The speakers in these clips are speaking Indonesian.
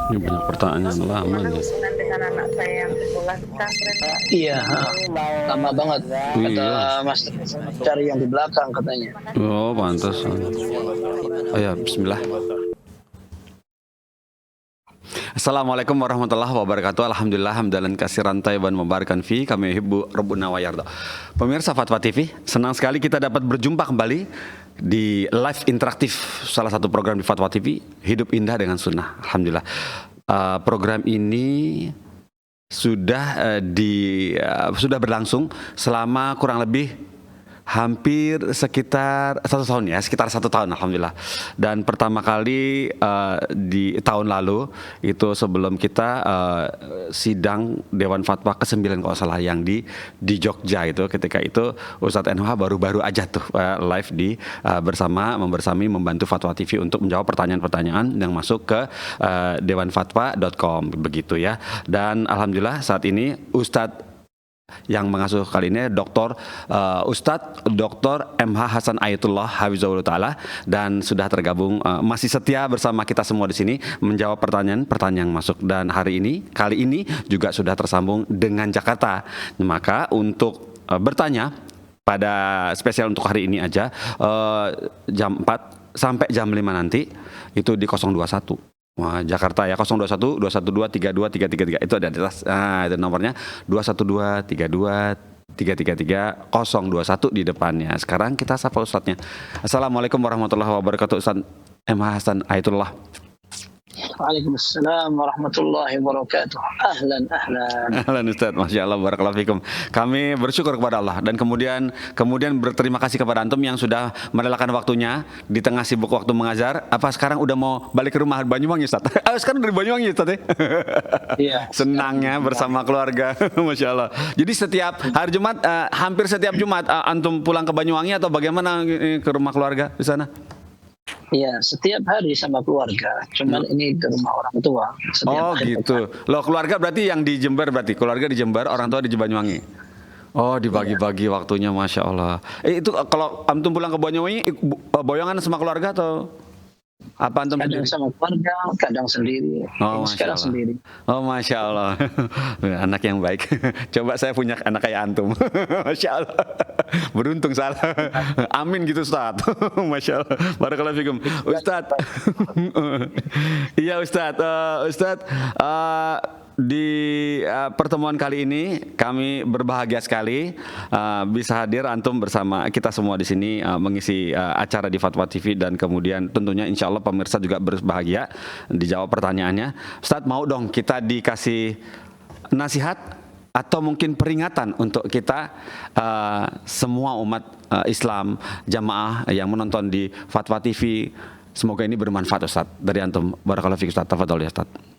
Ini banyak pertanyaan lama Bagaimana nih. hubungan dengan anak saya yang sekolah pesantren, Pak? Iya, lama banget. Kata Iya. Mas cari yang di belakang katanya. Oh, pantas. Oh ya, bismillah. Assalamualaikum warahmatullahi wabarakatuh. Alhamdulillah hamdalan katsiran thayyiban mubarakan fi kama yuhibbu rabbuna wa yarda. Pemirsa Fatwa TV, senang sekali kita dapat berjumpa kembali di live interaktif salah satu program di Fatwa TV, Hidup Indah dengan Sunnah. Alhamdulillah. Program ini sudah sudah berlangsung selama kurang lebih hampir sekitar 1 tahun ya, sekitar 1 tahun alhamdulillah. Dan pertama kali di tahun lalu itu sebelum kita sidang Dewan Fatwa ke-9 kalau salah yang di Jogja itu, ketika itu Ustadz NH baru-baru aja tuh live di membersami membantu Fatwa TV untuk menjawab pertanyaan-pertanyaan yang masuk ke dewanfatwa.com begitu ya. Dan alhamdulillah saat ini Ustadz yang mengasuh kali ini Ustadz Dr. MH Hasan Ayatullah Hafizahullah Ta'ala, dan sudah tergabung masih setia bersama kita semua di sini menjawab pertanyaan-pertanyaan yang masuk. Dan kali ini juga sudah tersambung dengan Jakarta. Maka untuk bertanya pada spesial untuk hari ini aja, jam 4 sampai jam 5 nanti itu di 021. Wah, Jakarta ya, 021 212 32 333 itu ada di atas. Nah, itu nomornya 212 32 333 021 di depannya. Sekarang kita sapa Ustadznya. Assalamualaikum warahmatullahi wabarakatuh, Ustadz MH Hasan Ayatullah. Waalaikumsalam warahmatullahi wabarakatuh. Ahlan. Ahlan Ustadz, Masya Allah, barakallahu fikum. Kami bersyukur kepada Allah dan kemudian berterima kasih kepada antum yang sudah merelakan waktunya di tengah sibuk waktu mengajar. Apa sekarang udah mau balik ke rumah Banyuwangi, Ustadz? Sekarang dari Banyuwangi, Ustadz ya? Iya. Senangnya bersama keluarga, Masya Allah. Jadi setiap hari Jumat, hampir setiap Jumat antum pulang ke Banyuwangi atau bagaimana ke rumah keluarga di sana? Iya, setiap hari sama keluarga. Cuman ini ke rumah orang tua. Oh gitu. Loh, keluarga berarti yang di Jember, berarti keluarga di Jember, orang tua di Banyuwangi. Oh, dibagi-bagi waktunya, Masya Allah. Itu kalau antum pulang ke Banyuwangi, boyongan sama keluarga atau apa antum kadang sendiri? sama keluarga, kadang sendiri. Oh, sekarang Masya Allah. sendiri. Oh, Masya Allah. Anak yang baik. Coba saya punya anak kayak antum. Masya Allah. Beruntung salah. Amin gitu, Ustadz. Masya Allah. Barakallahu fikum. Ustadz. Iya, Ustadz. Ustadz, di pertemuan kali ini kami berbahagia sekali bisa hadir antum bersama kita semua di sini mengisi acara di Fatwa TV, dan kemudian tentunya insya Allah pemirsa juga berbahagia dijawab pertanyaannya. Ustadz, mau dong kita dikasih nasihat atau mungkin peringatan untuk kita semua umat Islam, jamaah yang menonton di Fatwa TV. Semoga ini bermanfaat, Ustadz, dari antum. Barakallahu fiik, Ustadz. Tafadhol ya, Ustadz.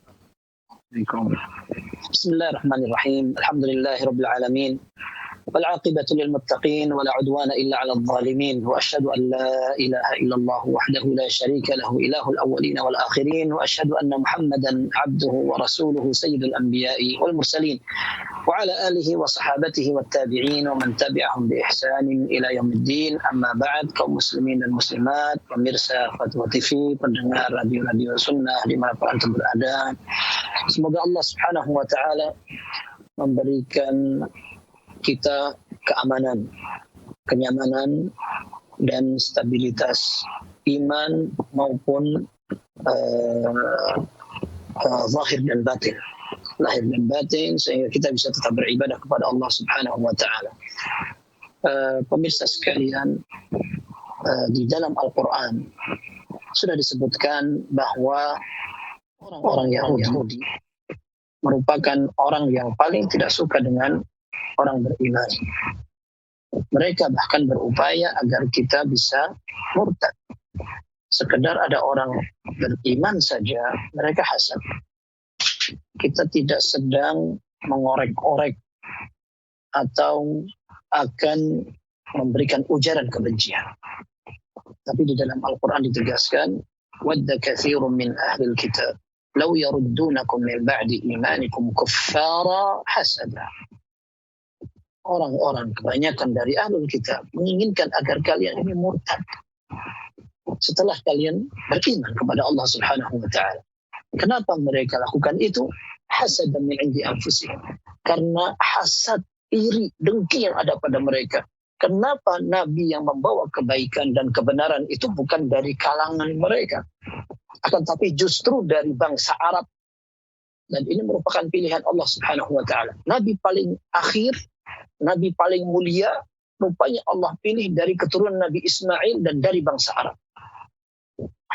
بسم الله الرحمن الرحيم. الحمد لله رب العالمين والعاقبة للمتقين ولا عدوان إلا على الظالمين، وأشهد أن لا إله إلا الله وحده لا شريك له إله الأولين والآخرين، وأشهد أن محمدا عبده ورسوله سيد الأنبياء والمرسلين وعلى آله وصحابته والتابعين ومن تبعهم بإحسان إلى يوم الدين. أما بعد, kaum muslimin dan muslimat, pemirsa Fatwa TV, pendengar radio sunnah dimanapun antum berada, semoga Allah Subhanahu wa Ta'ala memberikan kita keamanan, kenyamanan, dan stabilitas iman maupun zahir dan batin, lahir dan batin, sehingga kita bisa tetap beribadah kepada Allah Subhanahu wa Ta'ala. Pemirsa sekalian, di dalam Al-Quran sudah disebutkan bahwa orang-orang Yahudi merupakan orang yang paling tidak suka dengan orang beriman. Mereka bahkan berupaya agar kita bisa murtad. Sekedar ada orang beriman saja, mereka hasad. Kita tidak sedang mengorek-orek atau akan memberikan ujaran kebencian. Tapi di dalam Al-Quran ditegaskan, وَدَّ كَثِيرٌ مِّنْ أَهْلِ الْكِتَابِ لَوْ يَرُدُّونَكُمْ مِنْ بَعْدِ إِيمَانِكُمْ كُفَّارًا حَسَدًا. Orang-orang kebanyakan dari ahlul kitab menginginkan agar kalian ini murtad setelah kalian beriman kepada Allah Subhanahu wa Ta'ala. Kenapa mereka lakukan itu? Hasad min indi anfusihim. Karena hasad, iri, dengki yang ada pada mereka. Kenapa Nabi yang membawa kebaikan dan kebenaran itu bukan dari kalangan mereka, akan tapi justru dari bangsa Arab. Dan ini merupakan pilihan Allah Subhanahu wa taala. Nabi paling akhir, Nabi paling mulia, rupanya Allah pilih dari keturunan Nabi Ismail dan dari bangsa Arab.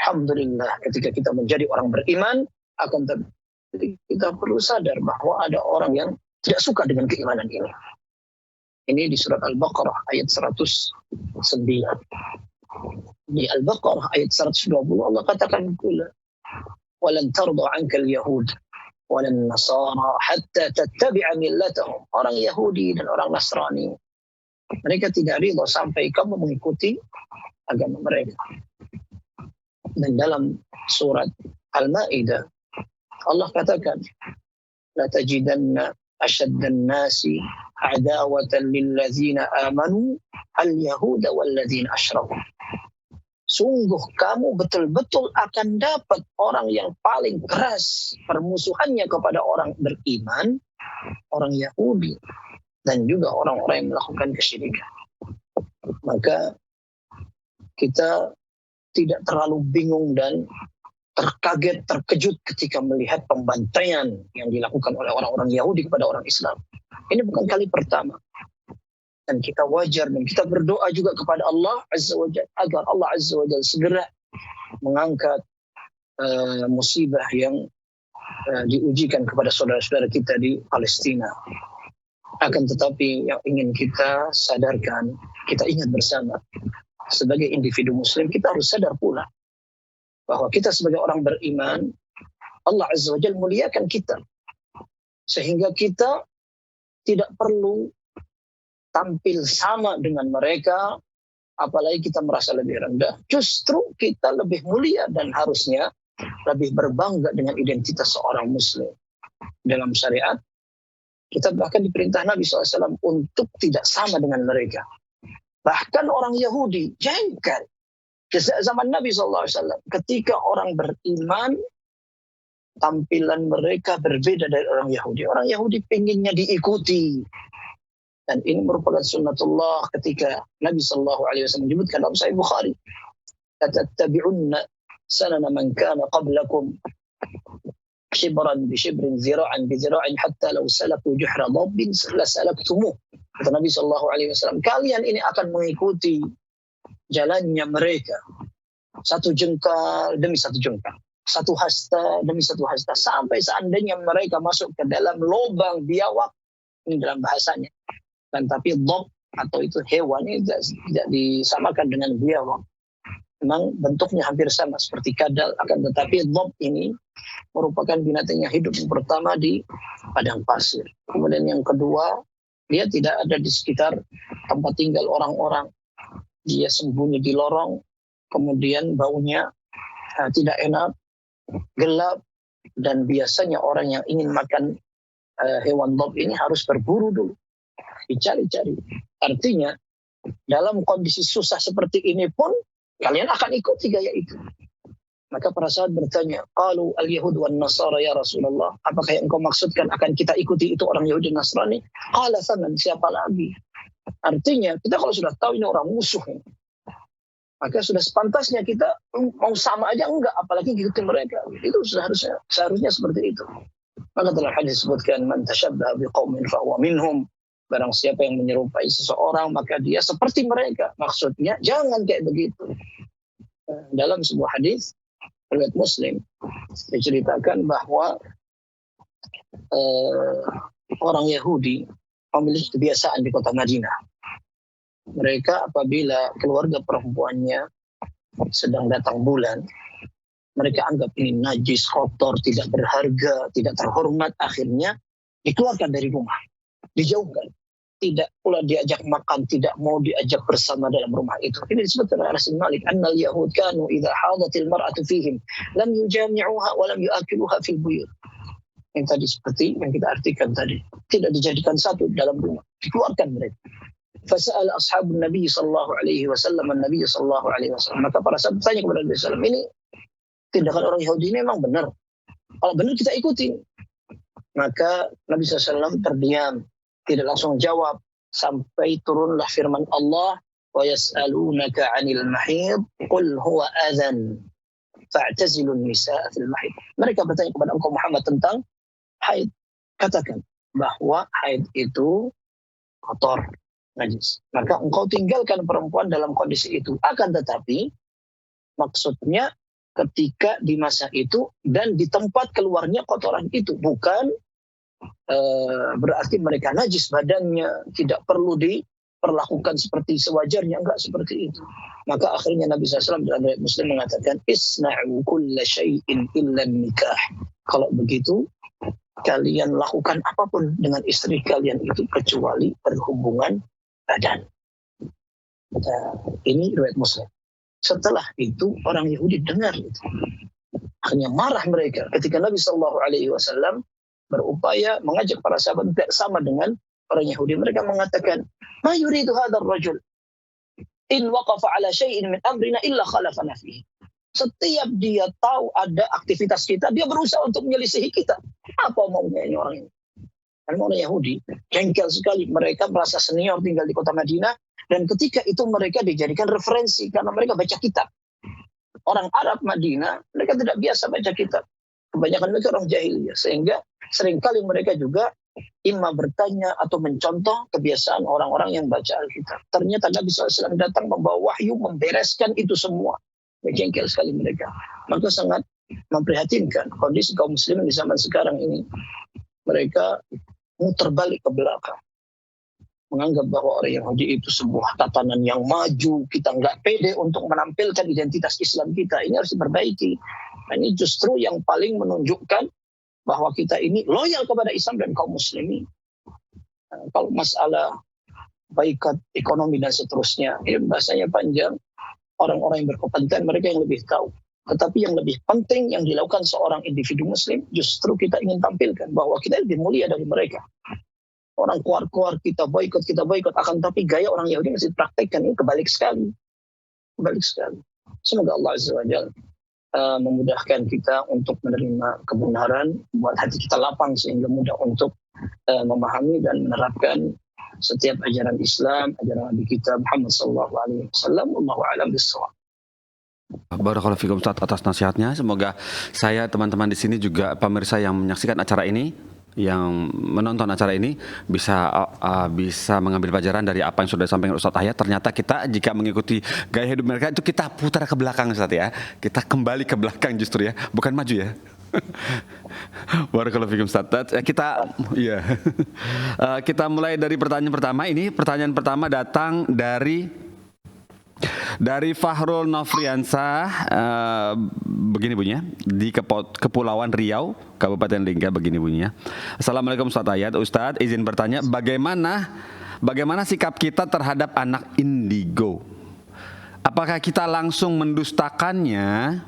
Alhamdulillah, ketika kita menjadi orang beriman, akan tapi kita perlu sadar bahwa ada orang yang tidak suka dengan keimanan ini. Ini di surat Al-Baqarah ayat 109. Di Al-Baqarah ayat 120 Allah katakan pula, "Walan tarda 'anka al-yahud walan nasara hatta tattabi'a millatahum." Orang Yahudi dan orang Nasrani, mereka tidak ridha sampai kamu mengikuti agama mereka. Dan dalam surat Al-Maidah Allah katakan, la tajidanna ashaddan nasi adawatan lillazina amanu al-yahuda wallazina asyraku. Sungguh kamu betul-betul akan dapat orang yang paling keras permusuhannya kepada orang beriman, orang Yahudi, dan juga orang-orang yang melakukan kesyirikan. Maka kita tidak terlalu bingung dan terkejut ketika melihat pembantaian yang dilakukan oleh orang-orang Yahudi kepada orang Islam. Ini bukan kali pertama. Dan kita wajar dan kita berdoa juga kepada Allah Azza wa Jalla agar Allah Azza wa Jalla segera mengangkat musibah yang diujikan kepada saudara-saudara kita di Palestina. Akan tetapi yang ingin kita sadarkan, kita ingat bersama, sebagai individu muslim kita harus sadar pula bahwa kita sebagai orang beriman, Allah Azza wa Jalla muliakan kita. Sehingga kita tidak perlu tampil sama dengan mereka, apalagi kita merasa lebih rendah. Justru kita lebih mulia dan harusnya lebih berbangga dengan identitas seorang muslim. Dalam syariat, kita bahkan diperintah Nabi SAW untuk tidak sama dengan mereka. Bahkan orang Yahudi jengkel. Zaman Nabi SAW, ketika orang beriman, tampilan mereka berbeda dari orang Yahudi. Orang Yahudi pengennya diikuti. Dan ini merupakan sunnatullah ketika Nabi SAW menyebutkan dalam Sahih Bukhari, "Tattabi'unna sanana man kana qablakum shibran bi shibrin zira'an bi zira'in hatta law salaku juhra dhabbin la salaktumuh." Kata Nabi SAW, kalian ini akan mengikuti jalannya mereka, satu jengkal demi satu jengkal, satu hasta demi satu hasta, sampai seandainya mereka masuk ke dalam lubang biawak, ini dalam bahasanya. Dan tapi dhab atau itu hewan ini tidak disamakan dengan biawak. Memang bentuknya hampir sama seperti kadal, akan tetapi dhab ini merupakan binatang yang hidup yang pertama di padang pasir. Kemudian yang kedua, dia tidak ada di sekitar tempat tinggal orang-orang. Dia sembunyi di lorong, kemudian baunya tidak enak, gelap, dan biasanya orang yang ingin makan hewan dhab ini harus berburu dulu, dicari-cari. Artinya, dalam kondisi susah seperti ini pun, kalian akan ikuti gaya itu. Maka para sahabat bertanya, qalu al-yahud wan nasara ya Rasulullah, apakah yang engkau maksudkan akan kita ikuti itu orang Yahudi dan Nasrani? Qala faman, siapa lagi? Artinya kita kalau sudah tahu ini orang musuh, maka sudah sepantasnya kita mau sama aja enggak, apalagi ikuti mereka. Itu seharusnya seperti itu. Maka dalam hadis disebutkan, man tashabbaha biqaumin fahuwa minhum. Barang siapa yang menyerupai seseorang maka dia seperti mereka. Maksudnya jangan kayak begitu. Dalam sebuah hadis riwayat Muslim diceritakan bahwa orang Yahudi memiliki kebiasaan di kota Madinah. Mereka apabila keluarga perempuannya sedang datang bulan, mereka anggap ini najis, kotor, tidak berharga, tidak terhormat. Akhirnya dikeluarkan dari rumah, dijauhkan. Tidak pula diajak makan, tidak mau diajak bersama dalam rumah itu. Ini disebutkan oleh Anas bin Malik, annal yahud kanu idza hadatil mar'atu fihim lam yujami'uha wa lam yu'akiluha fil buyut. Yang tadi seperti yang kita artikan tadi, tidak dijadikan satu dalam rumah, dikeluarkan mereka. Fasa'al ashabun Nabi sallallahu alaihi wasallam an-Nabi sallallahu alaihi wasallam. Maka para sahabat tanya kepada Nabi sallallahu alaihi wasallam, ini tindakan orang Yahudi ini memang benar? Kalau benar kita ikutin. Maka Nabi SAW terdiam, tidak langsung jawab sampai turunlah firman Allah, wa yas'alunaka 'anil mahid qul huwa adzan fa'tazilun nisaa fil mahid. Mereka bertanya kepada engkau Muhammad tentang haid. Katakan bahwa haid itu kotor, najis. Maka engkau tinggalkan perempuan dalam kondisi itu. Akan tetapi maksudnya ketika di masa itu dan di tempat keluarnya kotoran itu, bukan berarti mereka najis badannya, tidak perlu diperlakukan seperti sewajarnya, enggak seperti itu. Maka akhirnya Nabi SAW dalam riwayat Muslim mengatakan, isna'u kulla syai'in illa nikah. Kalau begitu, kalian lakukan apapun dengan istri kalian itu kecuali berhubungan badan. Ini riwayat Muslim. Setelah itu orang Yahudi dengar itu. Akhirnya marah mereka ketika Nabi SAW berupaya mengajak para sahabat tidak sama dengan orang Yahudi. Mereka mengatakan, ma yuridu hadzal rajul in waqafa ala syai'in min amrina illa khalafana fihi. Setiap dia tahu ada aktivitas kita, dia berusaha untuk menyelisihi kita. Apa maunya ini orang ini? Dan orang Yahudi jengkel sekali. Mereka merasa senior tinggal di kota Madinah, dan ketika itu mereka dijadikan referensi karena mereka baca kitab. Orang Arab Madinah, mereka tidak biasa baca kitab. Kebanyakan mereka orang jahiliyah, sehingga seringkali mereka juga imam bertanya atau mencontoh kebiasaan orang-orang yang baca Alkitab. Ternyata Nabi SAW datang membawa wahyu, membereskan itu semua. Jengkel sekali mereka. Maka sangat memprihatinkan kondisi kaum muslimin di zaman sekarang ini. Mereka muter balik ke belakang. Menganggap bahwa orang Yahudi itu sebuah tatanan yang maju. Kita nggak pede untuk menampilkan identitas Islam kita. Ini harus diperbaiki. Ini justru yang paling menunjukkan bahwa kita ini loyal kepada Islam dan kaum muslimin. Kalau masalah boikot ekonomi dan seterusnya, ini bahasanya panjang. Orang-orang yang berkompeten, mereka yang lebih tahu. Tetapi yang lebih penting yang dilakukan seorang individu muslim, justru kita ingin tampilkan bahwa kita lebih mulia dari mereka. Orang keluar-keluar kita boikot, akan tapi gaya orang Yahudi masih praktekkan. Ini kebalik sekali. Kebalik sekali. Semoga Allah Azza wa Jalla memudahkan kita untuk menerima kebenaran, buat hati kita lapang sehingga mudah untuk memahami dan menerapkan setiap ajaran Islam, ajaran Nabi kita Muhammad sallallahu alaihi wasallam. Wallahu a'lam bissawab. Barakallahu fikum Ustaz atas nasihatnya. Semoga saya, teman-teman di sini juga pemirsa yang menyaksikan acara ini, yang menonton acara ini bisa mengambil pelajaran dari apa yang sudah disampaikan Ustaz Hayat. Ternyata kita jika mengikuti gaya hidup mereka itu kita putar ke belakang Ustaz ya. Kita kembali ke belakang justru ya, bukan maju ya. Barakallahu fikum Ustaz. Kita mulai dari pertanyaan pertama. Ini pertanyaan pertama datang dari Fahrul Nofriansah, begini bunyinya, di Kepulauan Riau, Kabupaten Lingga, begini bunyinya. Assalamualaikum Ustaz Hayat. Ustaz, izin bertanya, bagaimana sikap kita terhadap anak indigo? Apakah kita langsung mendustakannya?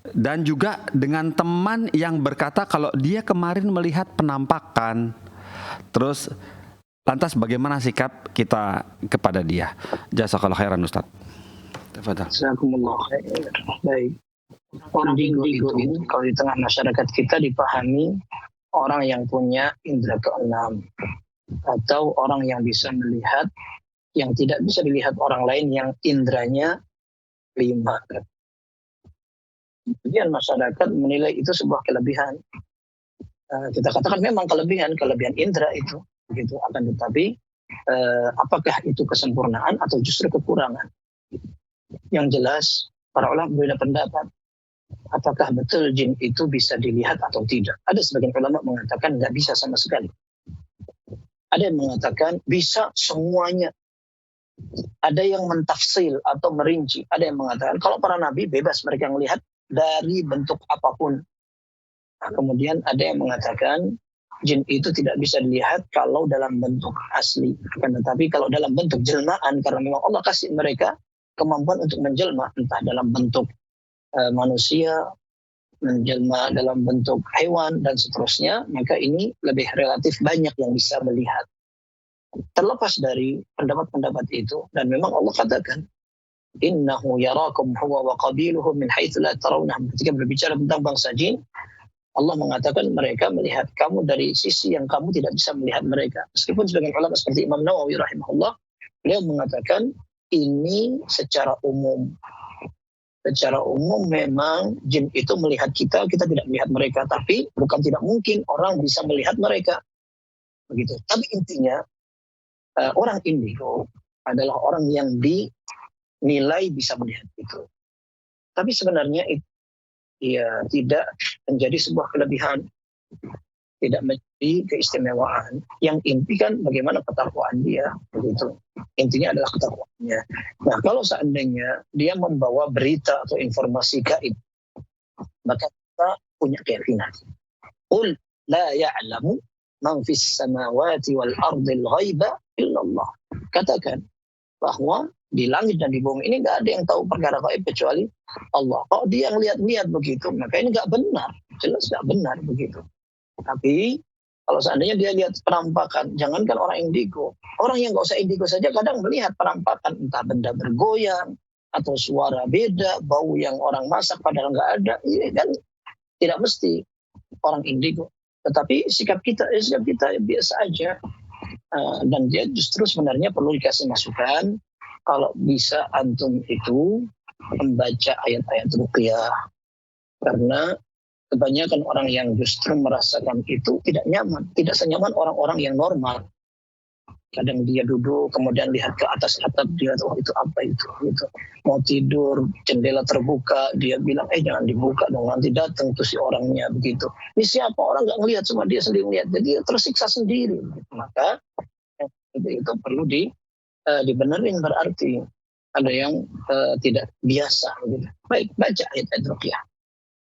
Dan juga dengan teman yang berkata kalau dia kemarin melihat penampakan. Terus lantas bagaimana sikap kita kepada dia? Jazakallahu khairan Ustaz. Tafadhal. Jazakumullah khair. Baik. Orang indigo itu kalau di tengah masyarakat kita dipahami orang yang punya indera keenam atau orang yang bisa melihat yang tidak bisa dilihat orang lain yang indranya 5. Kemudian masyarakat menilai itu sebuah kelebihan. Kita katakan memang kelebihan indera itu begitu, akan tetapi apakah itu kesempurnaan atau justru kekurangan? Yang jelas para ulama berbeda pendapat. Apakah betul jin itu bisa dilihat atau tidak? Ada sebagian ulama mengatakan nggak bisa sama sekali. Ada yang mengatakan bisa semuanya. Ada yang mentafsil atau merinci. Ada yang mengatakan kalau para nabi bebas mereka melihat dari bentuk apapun. Nah, kemudian ada yang mengatakan jin itu tidak bisa dilihat kalau dalam bentuk asli. Tetapi kalau dalam bentuk jelmaan, karena memang Allah kasih mereka kemampuan untuk menjelma, entah dalam bentuk manusia, menjelma dalam bentuk hewan, dan seterusnya, maka ini lebih relatif banyak yang bisa melihat. Terlepas dari pendapat-pendapat itu, dan memang Allah katakan, innahu yarakum huwa wa qabiluhu min haitsu la tarawnahum. Ketika berbicara tentang bangsa jin, Allah mengatakan mereka melihat kamu dari sisi yang kamu tidak bisa melihat mereka. Meskipun sebagian ulama seperti Imam Nawawi rahimahullah, beliau mengatakan ini secara umum. Secara umum memang jin itu melihat kita tidak melihat mereka. Tapi bukan tidak mungkin orang bisa melihat mereka. Begitu. Tapi intinya orang indigo adalah orang yang dinilai bisa melihat itu. Tapi sebenarnya itu ya tidak menjadi sebuah kelebihan, tidak menjadi keistimewaan. Yang inti kan bagaimana ketakwaan dia, begitu. Intinya adalah ketakwaannya. Nah, kalau seandainya dia membawa berita atau informasi gaib, maka kita punya keyakinan. Qul la ya'lamu man fis samawati wal ardil ghaiba illallah. Katakan bahwa di langit dan di bumi ini nggak ada yang tahu perkara gaib kecuali Allah. Kalau dia yang lihat-lihat begitu, maka ini nggak benar. Jelas nggak benar begitu. Tapi kalau seandainya dia lihat penampakan, jangankan orang indigo, orang yang nggak usah indigo saja kadang melihat penampakan, entah benda bergoyang atau suara beda, bau yang orang masak padahal nggak ada, ini kan tidak mesti orang indigo. Tetapi sikap kita biasa aja, dan dia justru sebenarnya perlu dikasih masukan. Kalau bisa antum itu membaca ayat-ayat ruqyah, karena kebanyakan orang yang justru merasakan itu tidak nyaman, tidak senyaman orang-orang yang normal. Kadang dia duduk, kemudian lihat ke atas atap, dia oh itu apa itu, gitu. Mau tidur, jendela terbuka, dia bilang jangan dibuka dong, nanti datang tuh si orangnya, begitu. Ini siapa, orang nggak ngelihat, cuma dia sendiri ngelihat, jadi dia tersiksa sendiri. Maka itu perlu dibenerin, berarti ada yang tidak biasa, gitu. Baik, baca ayat-ayat ruqyah.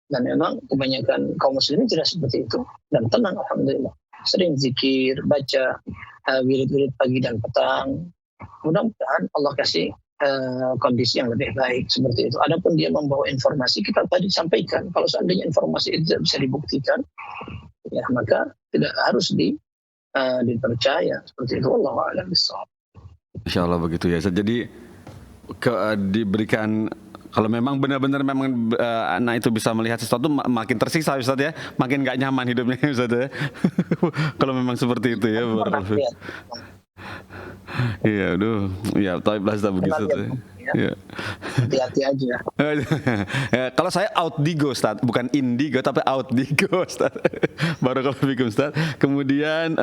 Dan memang kebanyakan kaum muslimin tidak seperti itu, dan tenang alhamdulillah. Sering zikir, baca wirid-wirid pagi dan petang. Mudah-mudahan Allah kasih kondisi yang lebih baik seperti itu. Adapun dia membawa informasi, kita tadi sampaikan, kalau seandainya informasi itu tidak bisa dibuktikan, ya maka tidak harus dipercaya seperti itu. Wallahu a'lam bishawab. Insyaallah begitu ya. Jadi diberikan, kalau memang benar-benar memang anak itu bisa melihat sesuatu, makin tersiksa Ustaz ya, makin nggak nyaman hidupnya Ustaz ya. Kalau memang seperti itu ya. Iya, aduh, ya, tapi Ustaz begitu tuh. Ya. Hati-hati aja. Ya, kalau saya outdigo Ustaz, bukan indigo tapi outdigo Ustaz. Barakallahu fikum Ustaz. Kemudian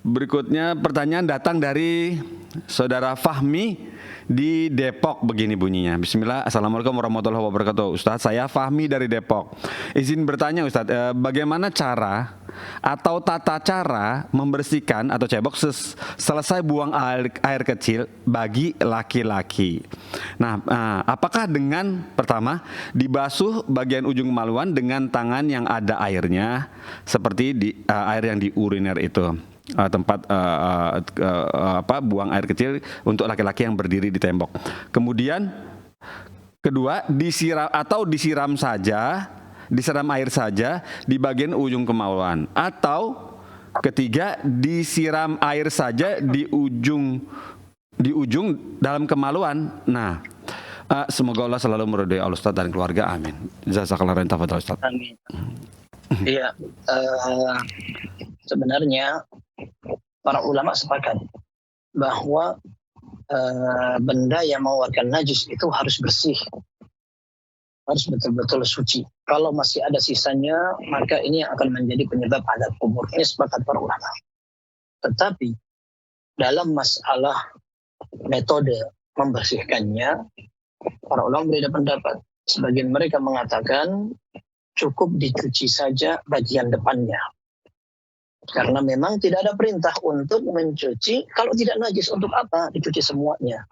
berikutnya pertanyaan datang dari Saudara Fahmi di Depok, begini bunyinya. Bismillah. Assalamualaikum warahmatullahi wabarakatuh. Ustaz, saya Fahmi dari Depok. Izin bertanya Ustaz, bagaimana cara atau tata cara membersihkan atau cebok selesai buang air kecil bagi laki-laki? Nah, apakah dengan pertama dibasuh bagian ujung kemaluan dengan tangan yang ada airnya, seperti air yang di uriner itu? Tempat buang air kecil untuk laki-laki yang berdiri di tembok. Kemudian kedua, disiram air saja di bagian ujung kemaluan, atau ketiga, disiram air saja di ujung dalam kemaluan. Nah, semoga Allah selalu meridhai Ustaz dan keluarga, amin. Jazakallahu khairan, tafadhol Ustaz. Amin. Iya, sebenarnya para ulama sepakat bahwa benda yang mengeluarkan najis itu harus bersih, harus betul-betul suci. Kalau masih ada sisanya, maka ini akan menjadi penyebab azab kubur. Ini sepakat para ulama. Tetapi dalam masalah metode membersihkannya, para ulama berbeda pendapat. Sebagian mereka mengatakan cukup dicuci saja bagian depannya. Karena memang tidak ada perintah untuk mencuci, kalau tidak najis untuk apa dicuci semuanya.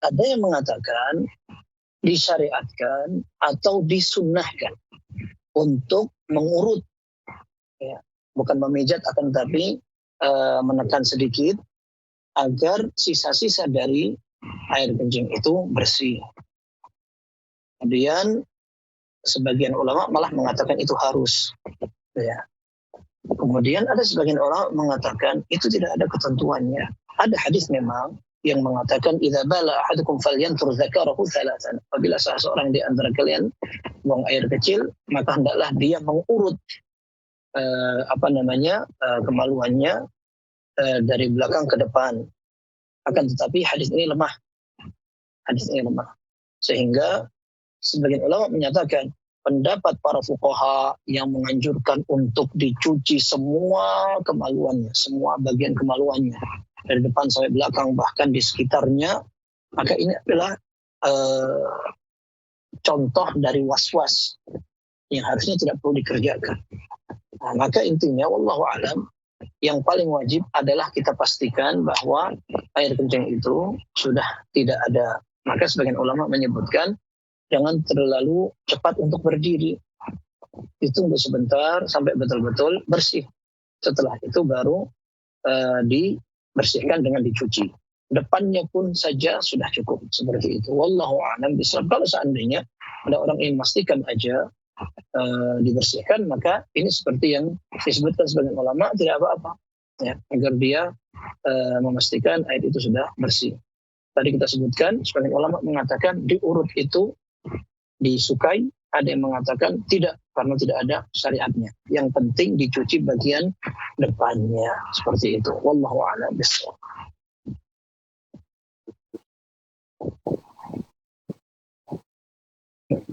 Ada yang mengatakan disyariatkan atau disunnahkan untuk mengurut, ya, bukan memijat akan tapi menekan sedikit agar sisa-sisa dari air kencing itu bersih. Kemudian sebagian ulama malah mengatakan itu harus, ya. Kemudian ada sebagian orang mengatakan itu tidak ada ketentuannya. Ada hadis memang yang mengatakan idza bala ahadukum falyanthur dzakarahu thalathan. Apabila salah seorang di antara kalian buang air kecil, maka hendaklah dia mengurut kemaluannya dari belakang ke depan. Akan tetapi hadis ini lemah. Sehingga sebagian ulama menyatakan pendapat para fuqaha yang menganjurkan untuk dicuci semua kemaluannya, semua bagian kemaluannya dari depan sampai belakang bahkan di sekitarnya, maka ini adalah contoh dari was-was yang harusnya tidak perlu dikerjakan. Nah, maka intinya wallahu alam yang paling wajib adalah kita pastikan bahwa air kencing itu sudah tidak ada. Maka sebagian ulama menyebutkan jangan terlalu cepat untuk berdiri. Ditunggu sebentar sampai betul-betul bersih. Setelah itu baru dibersihkan dengan dicuci. Depannya pun saja sudah cukup seperti itu. Wallahu a'lam bishawab. Kalau seandainya ada orang ingin memastikan aja dibersihkan, maka ini seperti yang disebutkan sebagian ulama tidak apa-apa, ya, agar dia memastikan air itu sudah bersih. Tadi kita sebutkan sebagian ulama mengatakan diurut itu disukai, ada yang mengatakan tidak karena tidak ada syariatnya. Yang penting dicuci bagian depannya seperti itu. Wallahu a'lam bishawab.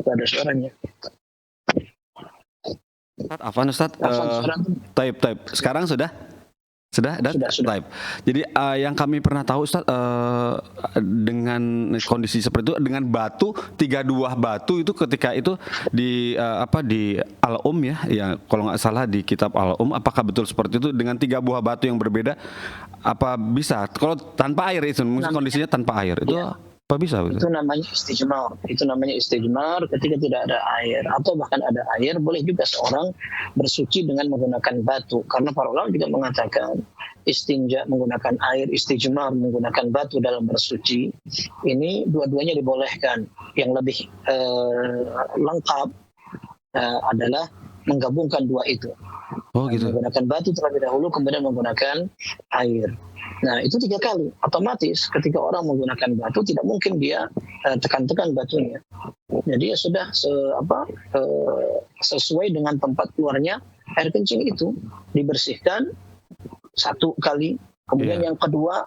Ada suaranya. Ustaz, Afwan Ustaz. Taib. Sekarang sudah? Sudah. Taib. Jadi yang kami pernah tahu Ustaz, dengan kondisi seperti itu, dengan batu 3 buah batu itu ketika itu di di ya kalau nggak salah di kitab apakah betul seperti itu dengan 3 buah batu yang berbeda, apa bisa kalau tanpa air itu kondisinya tanpa air itu ya. Apa bisa? Itu namanya istijmar ketika tidak ada air, atau bahkan ada air boleh juga seorang bersuci dengan menggunakan batu, karena para ulama juga mengatakan istinja menggunakan air, istijmar menggunakan batu dalam bersuci, ini dua-duanya dibolehkan. Yang lebih lengkap adalah menggabungkan dua itu. Gitu. Menggunakan batu terlebih dahulu kemudian menggunakan air. Nah itu 3 kali, otomatis ketika orang menggunakan batu tidak mungkin dia tekan-tekan batunya. Jadi ya sudah sesuai dengan tempat keluarnya air kencing itu, dibersihkan 1 kali, kemudian yang kedua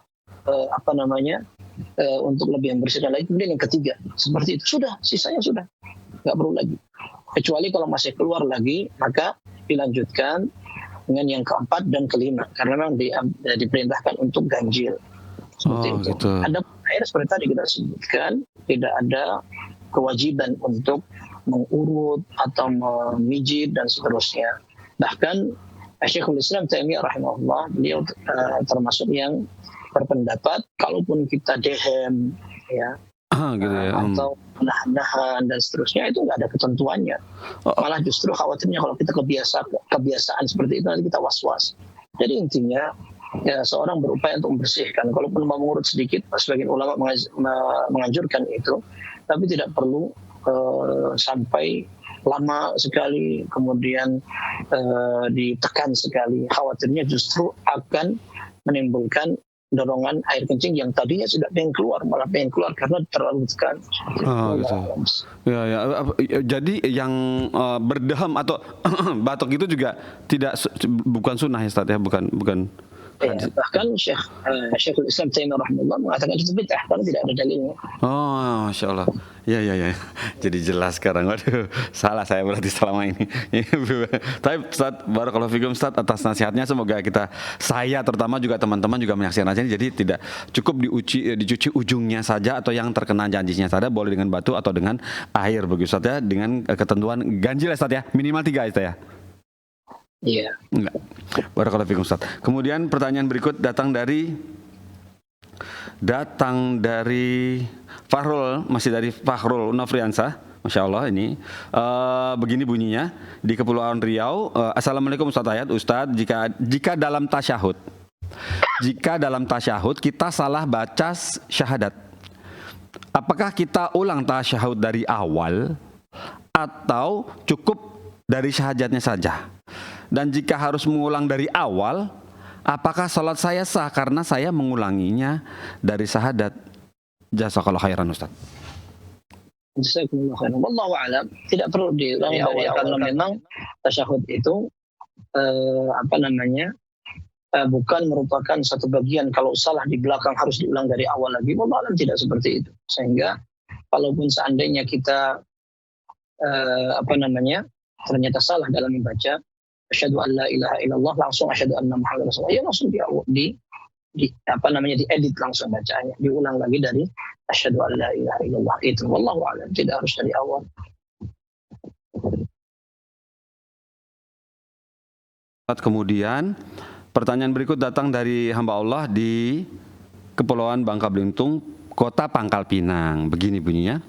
untuk lebih membersihkan lagi, kemudian yang ketiga seperti itu, sudah, sisanya sudah nggak perlu lagi. Kecuali kalau masih keluar lagi maka dilanjutkan dengan yang keempat dan kelima, karena memang diperintahkan untuk ganjil seperti itu. Gitu. Ada air seperti tadi kita sebutkan, tidak ada kewajiban untuk mengurut atau memijit dan seterusnya. Bahkan Syekhul Islam Taimiyah rahimahullah, beliau termasuk yang berpendapat kalaupun kita dehem ya gitu ya, atau nahan dan seterusnya, itu nggak ada ketentuannya. Malah justru khawatirnya kalau kita kebiasaan seperti itu nanti kita was-was. Jadi intinya ya seorang berupaya untuk membersihkan, kalaupun mau mengurut sedikit, sebagian ulama menganjurkan itu, tapi tidak perlu sampai lama sekali kemudian ditekan sekali. Khawatirnya justru akan menimbulkan dorongan air kencing yang tadinya sudah pengen keluar malah pengen keluar karena terlalu tekan. Gitu. Ya. Jadi yang berdehem atau batuk itu juga bukan sunnah ya Ustaz ya, bukan. Ya, bahkan Syekhul Islam Taimiyah rahimahullah mengatakan itu bid'ah karena tidak ada dalilnya. Oh, Masya Allah. Ya. Jadi jelas sekarang. Waduh, salah saya berarti selama ini. Tapi Ustaz, barakallahu fikum Ustaz atas nasihatnya. Semoga saya terutama juga teman-teman juga menyaksikan aja. Jadi tidak cukup dicuci ujungnya saja atau yang terkena janjinya saja, boleh dengan batu atau dengan air begitu Ustaz ya, dengan ketentuan ganjil ya Ustaz ya, minimal 3 Ustaz ya. Iya. Enggak. Barakallahu fikum Ustaz. Kemudian pertanyaan berikut datang dari Fahrul, masih dari Fahrul Nofriansah. Masya Allah ini begini bunyinya di Kepulauan Riau. Assalamualaikum Ustaz Hayat. Ustaz, jika dalam tasyahud kita salah baca syahadat, apakah kita ulang tasyahud dari awal atau cukup dari syahadatnya saja? Dan jika harus mengulang dari awal, apakah sholat saya sah karena saya mengulanginya dari syahadat? Jazakallahu khairan Ustaz. Jazakumullah khairan. Wallahu a'lam. Tidak perlu diulangi dari awal karena memang tasyahud itu bukan merupakan satu bagian kalau salah di belakang harus diulang dari awal lagi. Wallahu a'lam tidak seperti itu. Sehingga kalaupun seandainya kita ternyata salah dalam membaca asyhadu an la ilaha illallah langsung asyhadu anna muhammadar rasulullah, ya langsung diedit langsung bacanya, diulang lagi dari asyhadu an la ilaha illallah itu. Wallahu a'lam, tidak harus dari awal. Kemudian pertanyaan berikut datang dari hamba Allah di Kepulauan Bangka Belitung, Kota Pangkal Pinang. Begini bunyinya.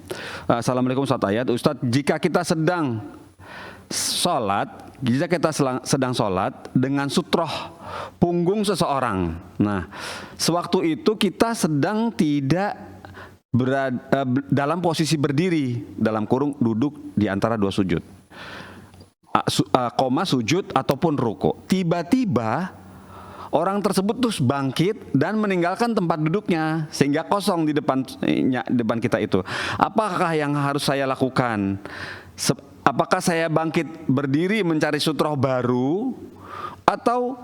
Assalamualaikum Ustaz Ayat. Ustaz, jika kita sedang sholat dengan sutroh punggung seseorang. Nah, sewaktu itu kita sedang tidak dalam posisi berdiri, dalam kurung duduk di antara dua sujud, sujud ataupun ruku. Tiba-tiba orang tersebut terus bangkit dan meninggalkan tempat duduknya sehingga kosong di depan kita itu. Apakah yang harus saya lakukan? Apakah saya bangkit berdiri mencari sutroh baru, atau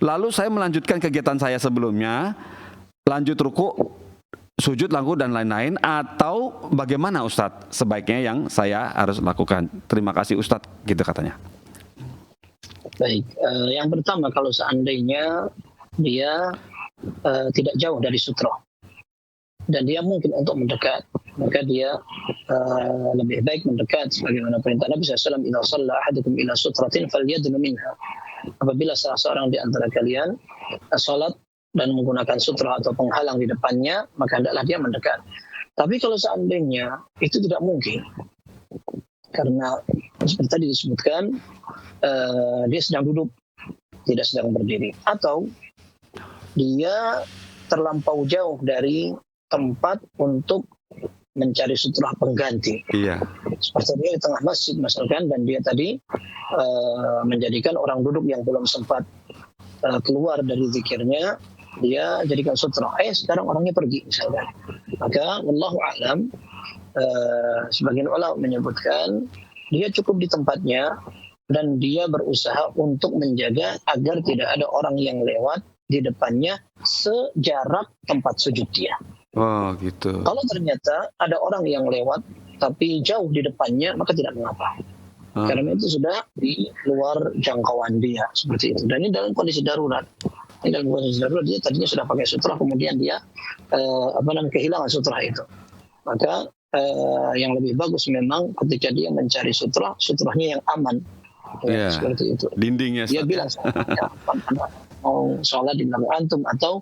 lalu saya melanjutkan kegiatan saya sebelumnya, lanjut ruku, sujud, langku dan lain-lain, atau bagaimana Ustadz sebaiknya yang saya harus lakukan? Terima kasih Ustadz, gitu katanya. Baik, yang pertama kalau seandainya dia tidak jauh dari sutroh dan dia mungkin untuk mendekat, maka dia lebih baik mendekat sebagaimana perintah Nabi SAW, idza shalla ahadukum ila sutratin falyadnu minha. Apabila salah seorang di antara kalian salat dan menggunakan sutra atau penghalang di depannya, maka hendaklah dia mendekat. Tapi kalau seandainya itu tidak mungkin, karena seperti tadi disebutkan dia sedang duduk, tidak sedang berdiri, atau dia terlampau jauh dari tempat untuk mencari sutra pengganti. Iya. Seperti dia di tengah masjid misalkan, dan dia tadi menjadikan orang duduk yang belum sempat keluar dari zikirnya, dia jadikan sutra. Sekarang orangnya pergi misalkan. Maka wallahu a'lam, sebagian ulama menyebutkan dia cukup di tempatnya dan dia berusaha untuk menjaga agar tidak ada orang yang lewat di depannya sejarak tempat sujud dia. Oh gitu. Kalau ternyata ada orang yang lewat tapi jauh di depannya, maka tidak mengapa. Karena itu sudah di luar jangkauan dia, seperti itu. Dan ini dalam kondisi darurat. Ini dalam kondisi darurat, dia tadinya sudah pakai sutra, kemudian dia kehilangan sutra itu. Maka yang lebih bagus memang ketika dia mencari sutra, sutranya yang aman. Seperti itu. Dindingnya. Dia bilang, mau sholat di belakang antum, atau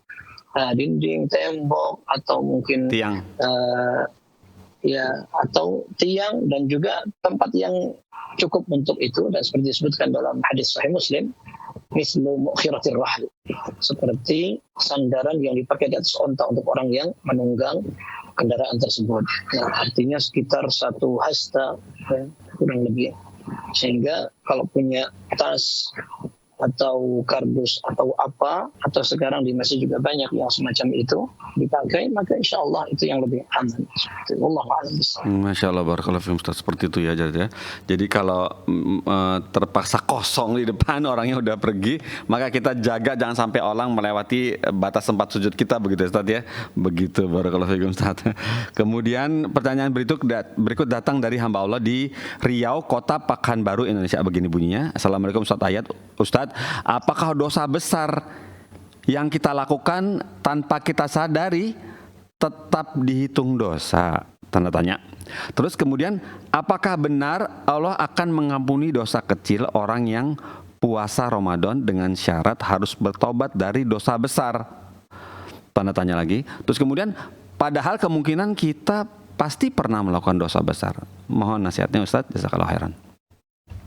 dinding, tembok, atau mungkin tiang, atau tiang, dan juga tempat yang cukup untuk itu. Dan seperti disebutkan dalam hadis Sahih Muslim, mislu mukhiratir rahl, seperti sandaran yang dipakai di atas onta untuk orang yang menunggang kendaraan tersebut. Nah, artinya sekitar 1 hasta kurang lebih. Sehingga kalau punya tas atau kardus atau apa, atau sekarang di masjid juga banyak yang semacam itu dipakai, maka insya Allah itu yang lebih aman. Masya Allah, barakallahu fiikum Ustaz, seperti itu ya. Jadi kalau terpaksa kosong di depan, orangnya udah pergi, maka kita jaga jangan sampai orang melewati batas tempat sujud kita, begitu Ustaz ya. Begitu, barakallahu fiikum Ustaz. Kemudian pertanyaan berikut datang dari hamba Allah di Riau, Kota Pekanbaru, Indonesia. Begini bunyinya. Assalamualaikum Ustaz Ayat. Ustaz, apakah dosa besar yang kita lakukan tanpa kita sadari tetap dihitung dosa? Tanda tanya. Terus kemudian, apakah benar Allah akan mengampuni dosa kecil orang yang puasa Ramadan dengan syarat harus bertobat dari dosa besar? Tanda tanya lagi. Terus kemudian, padahal kemungkinan kita pasti pernah melakukan dosa besar. Mohon nasihatnya Ustaz, jazakallahu khairan.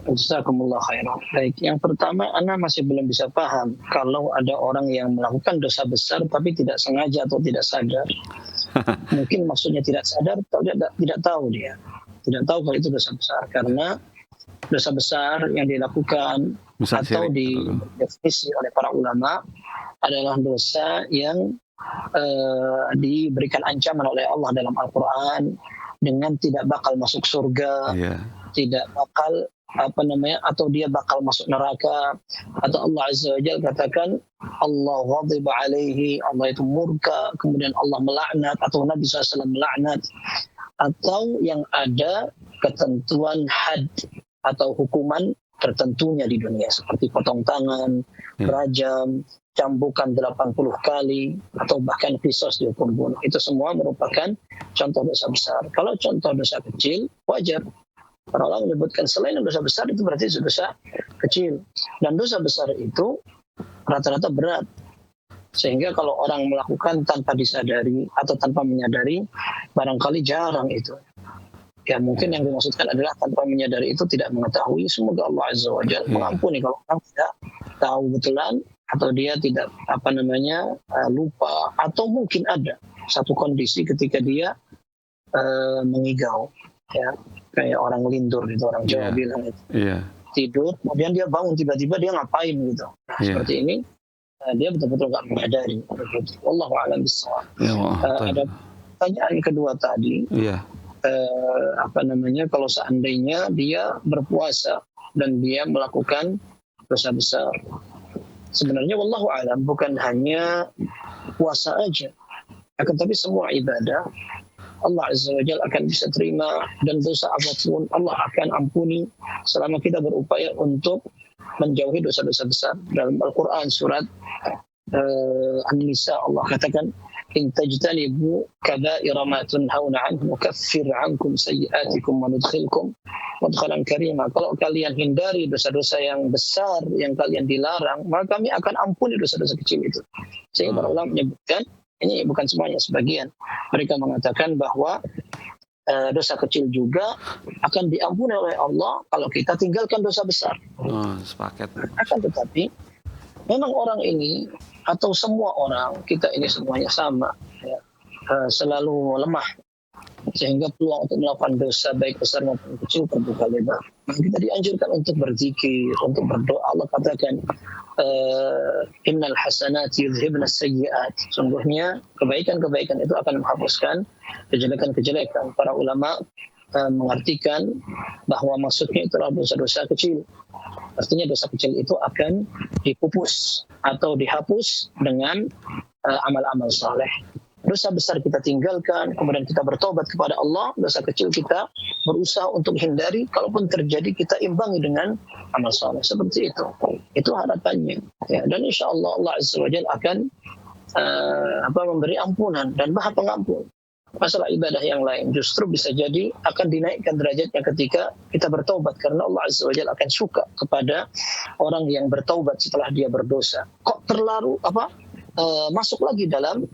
Jazakumullah khairan. Baik, yang pertama, Ana masih belum bisa paham kalau ada orang yang melakukan dosa besar tapi tidak sengaja atau tidak sadar. Mungkin maksudnya tidak sadar atau tidak tahu dia. Tidak tahu kalau itu dosa besar, karena dosa besar yang dilakukan atau didefinisi oleh para ulama adalah dosa yang diberikan ancaman oleh Allah dalam Al-Quran dengan tidak bakal masuk surga, Iya. tidak bakal atau dia bakal masuk neraka, atau Allah Azza wa Jalla katakan Allah ghadiba alaihi, Allah itu murka, kemudian Allah melaknat atau Nabi SAW melaknat, atau yang ada ketentuan had atau hukuman tertentunya di dunia seperti potong tangan, rajam, cambukan 80 kali, atau bahkan kisos dihukum bunuh. Itu semua merupakan contoh dosa besar. Kalau contoh dosa kecil, wajar. Para ulama menyebutkan selain dosa besar itu berarti dosa kecil. Dan dosa besar itu rata-rata berat. Sehingga kalau orang melakukan tanpa disadari atau tanpa menyadari, barangkali jarang itu. Ya mungkin yang dimaksudkan adalah tanpa menyadari itu tidak mengetahui. Semoga Allah Azza wa Jalla mengampuni kalau orang tidak tahu betulan, atau dia tidak lupa, atau mungkin ada satu kondisi ketika dia mengigau, ya kayak orang lindur itu, orang Jawa bilang itu, tidur kemudian dia bangun tiba-tiba dia ngapain gitu. Nah, seperti ini dia betul-betul nggak menyadari. Wallahu a'lam bishawab. Ada pertanyaan kedua tadi. Kalau seandainya dia berpuasa dan dia melakukan dosa besar, sebenarnya wallahu alam bukan hanya puasa aja, akan tapi semua ibadah Allah Azza wa Jalla akan bisa terima, dan dosa apapun Allah akan ampuni selama kita berupaya untuk menjauhi dosa-dosa besar. Dalam Al-Quran surat An-Nisa Allah katakan, in tajtanibu kaba'ira ma tunhauna anhu nukaffir ankum sayyi'atikum wa nudkhilkum mudkhalan karima. Kalau kalian hindari dosa-dosa yang besar yang kalian dilarang, maka kami akan ampuni dosa-dosa kecil itu. Sehingga para ulama menyebutkan, ini bukan semuanya, sebagian mereka mengatakan bahwa dosa kecil juga akan diampuni oleh Allah kalau kita tinggalkan dosa besar. Sepakat. Akan tetapi memang orang ini atau semua orang, kita ini semuanya sama, ya, selalu lemah, sehingga peluang untuk melakukan dosa baik besar maupun kecil terbuka lebar. Maka kita dianjurkan untuk berzikir, untuk berdoa. Allah katakan, innal hasanati yudhibna sayyi'at. Sungguhnya kebaikan-kebaikan itu akan menghapuskan kejelekan-kejelekan. Para ulama mengartikan bahwa maksudnya itulah dosa-dosa kecil. Artinya dosa kecil itu akan dipupus atau dihapus dengan amal-amal saleh. Dosa besar kita tinggalkan, kemudian kita bertobat kepada Allah. Dosa kecil kita berusaha untuk hindari, kalaupun terjadi kita imbangi dengan amal saleh. Seperti itu. Itu harapannya. Ya, dan insya Allah Allah Azza wa Jalla akan memberi ampunan dan Maha Pengampun. Masalah ibadah yang lain justru bisa jadi akan dinaikkan derajatnya ketika kita bertaubat, karena Allah Azza wa Jalla akan suka kepada orang yang bertaubat setelah dia berdosa. Kok terlalu masuk lagi dalam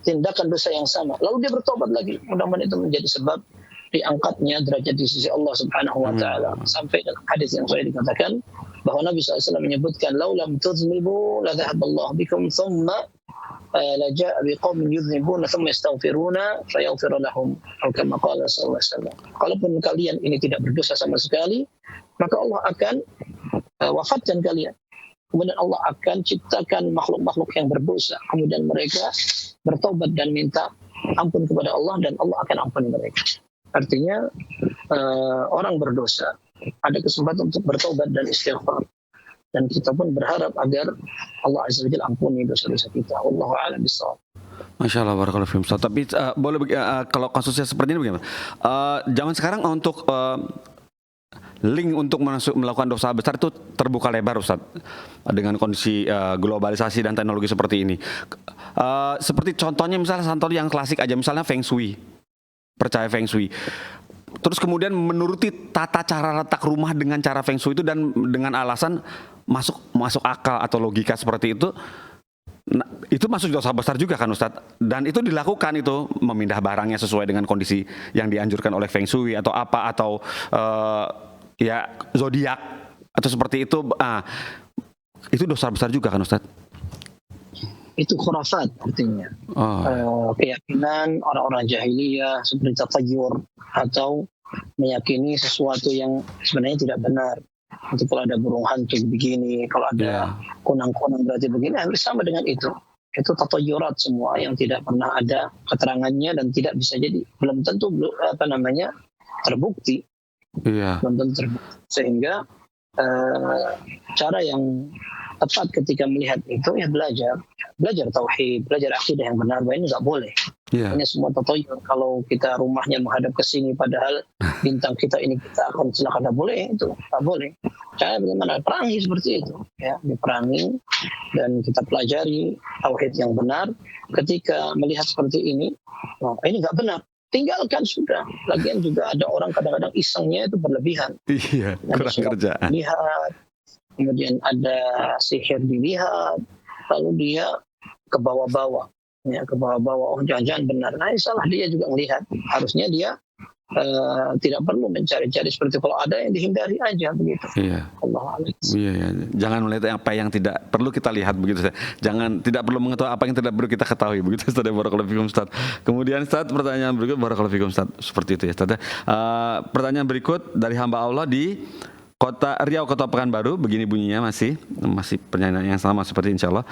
tindakan dosa yang sama, lalu dia bertobat lagi, mudah-mudahan itu menjadi sebab diangkatnya derajat di sisi Allah Subhanahu wa taala. Sampai dalam hadis yang saya dikatakan bahwa Nabi SAW menyebutkan, laulam tuznibu la dhahaballahu bikum thumma laja'a biqaumin yudhnibuna thumma yastaghfiruna fayaghfir lahum, atau kama qala sallallahu alaihi wasallam. Kalaupun kalian ini tidak berdosa sama sekali, maka Allah akan wafatkan kalian. Kemudian Allah akan ciptakan makhluk-makhluk yang berdosa, kemudian mereka bertobat dan minta ampun kepada Allah, dan Allah akan ampuni mereka. Artinya orang berdosa ada kesempatan untuk bertobat dan istighfar, dan kita pun berharap agar Allah Azza wa Jalla ampuni dosa-dosa kita. Wallahu a'lam bishawab. Masya Allah, barakallahu fiikum. Tapi boleh kalau kasusnya seperti ini bagaimana? Zaman sekarang untuk link untuk melakukan dosa besar itu terbuka lebar, Ustaz, dengan kondisi globalisasi dan teknologi seperti ini. Seperti contohnya misalnya contoh yang klasik aja, misalnya Feng Shui, percaya Feng Shui. Terus kemudian menuruti tata cara letak rumah dengan cara Feng Shui itu, dan dengan alasan masuk akal atau logika seperti itu. Nah, itu masuk dosa besar juga kan, Ustadz? Dan itu dilakukan, itu memindah barangnya sesuai dengan kondisi yang dianjurkan oleh Feng Shui atau apa, atau zodiak atau seperti itu. Itu dosa besar juga kan, Ustadz? Itu khurafat artinya. Keyakinan orang-orang jahiliyah seperti tatayur, atau meyakini sesuatu yang sebenarnya tidak benar. Nanti kalau ada burung hantu begini, kalau ada kunang-kunang berarti begini, hampir sama dengan itu. Itu tatoyurat semua yang tidak pernah ada keterangannya dan tidak bisa jadi, belum tentu terbukti. Belum tentu terbukti. Sehingga cara yang tepat ketika melihat itu ya belajar tauhid, belajar akidah yang benar. Bahwa ini nggak boleh. Ini semua tatoyur. Kalau kita rumahnya menghadap ke sini padahal bintang kita ini kita akan celaka, nggak boleh itu, nggak boleh. Cara bagaimana perangi seperti itu, ya diperangi dan kita pelajari tauhid yang benar. Ketika melihat seperti ini, ini nggak benar, tinggalkan sudah. Lagian juga ada orang kadang-kadang isengnya itu berlebihan. Iya, kurang kerjaan. Lihat, kemudian ada sihir dilihat, lalu dia ke bawah-bawah. Ya, ke bawah-bawah, oh jangan-jangan benar. Nah, salah dia juga melihat. Harusnya dia tidak perlu mencari-cari seperti itu. Kalau ada yang dihindari aja begitu. Iya. Allah Alaihi. Iya. Jangan melihat apa yang tidak perlu kita lihat begitu. Jangan, tidak perlu mengetahui apa yang tidak perlu kita ketahui begitu, Ustaz. Barakallahu fikum, Ustaz. Kemudian, Ustaz, pertanyaan berikut, barakallahu fikum, Ustaz. Seperti itu ya, Ustaz. Pertanyaan berikut dari hamba Allah di Kota Riau, Kota Pekanbaru, begini bunyinya, masih pertanyaan yang sama seperti insyaallah.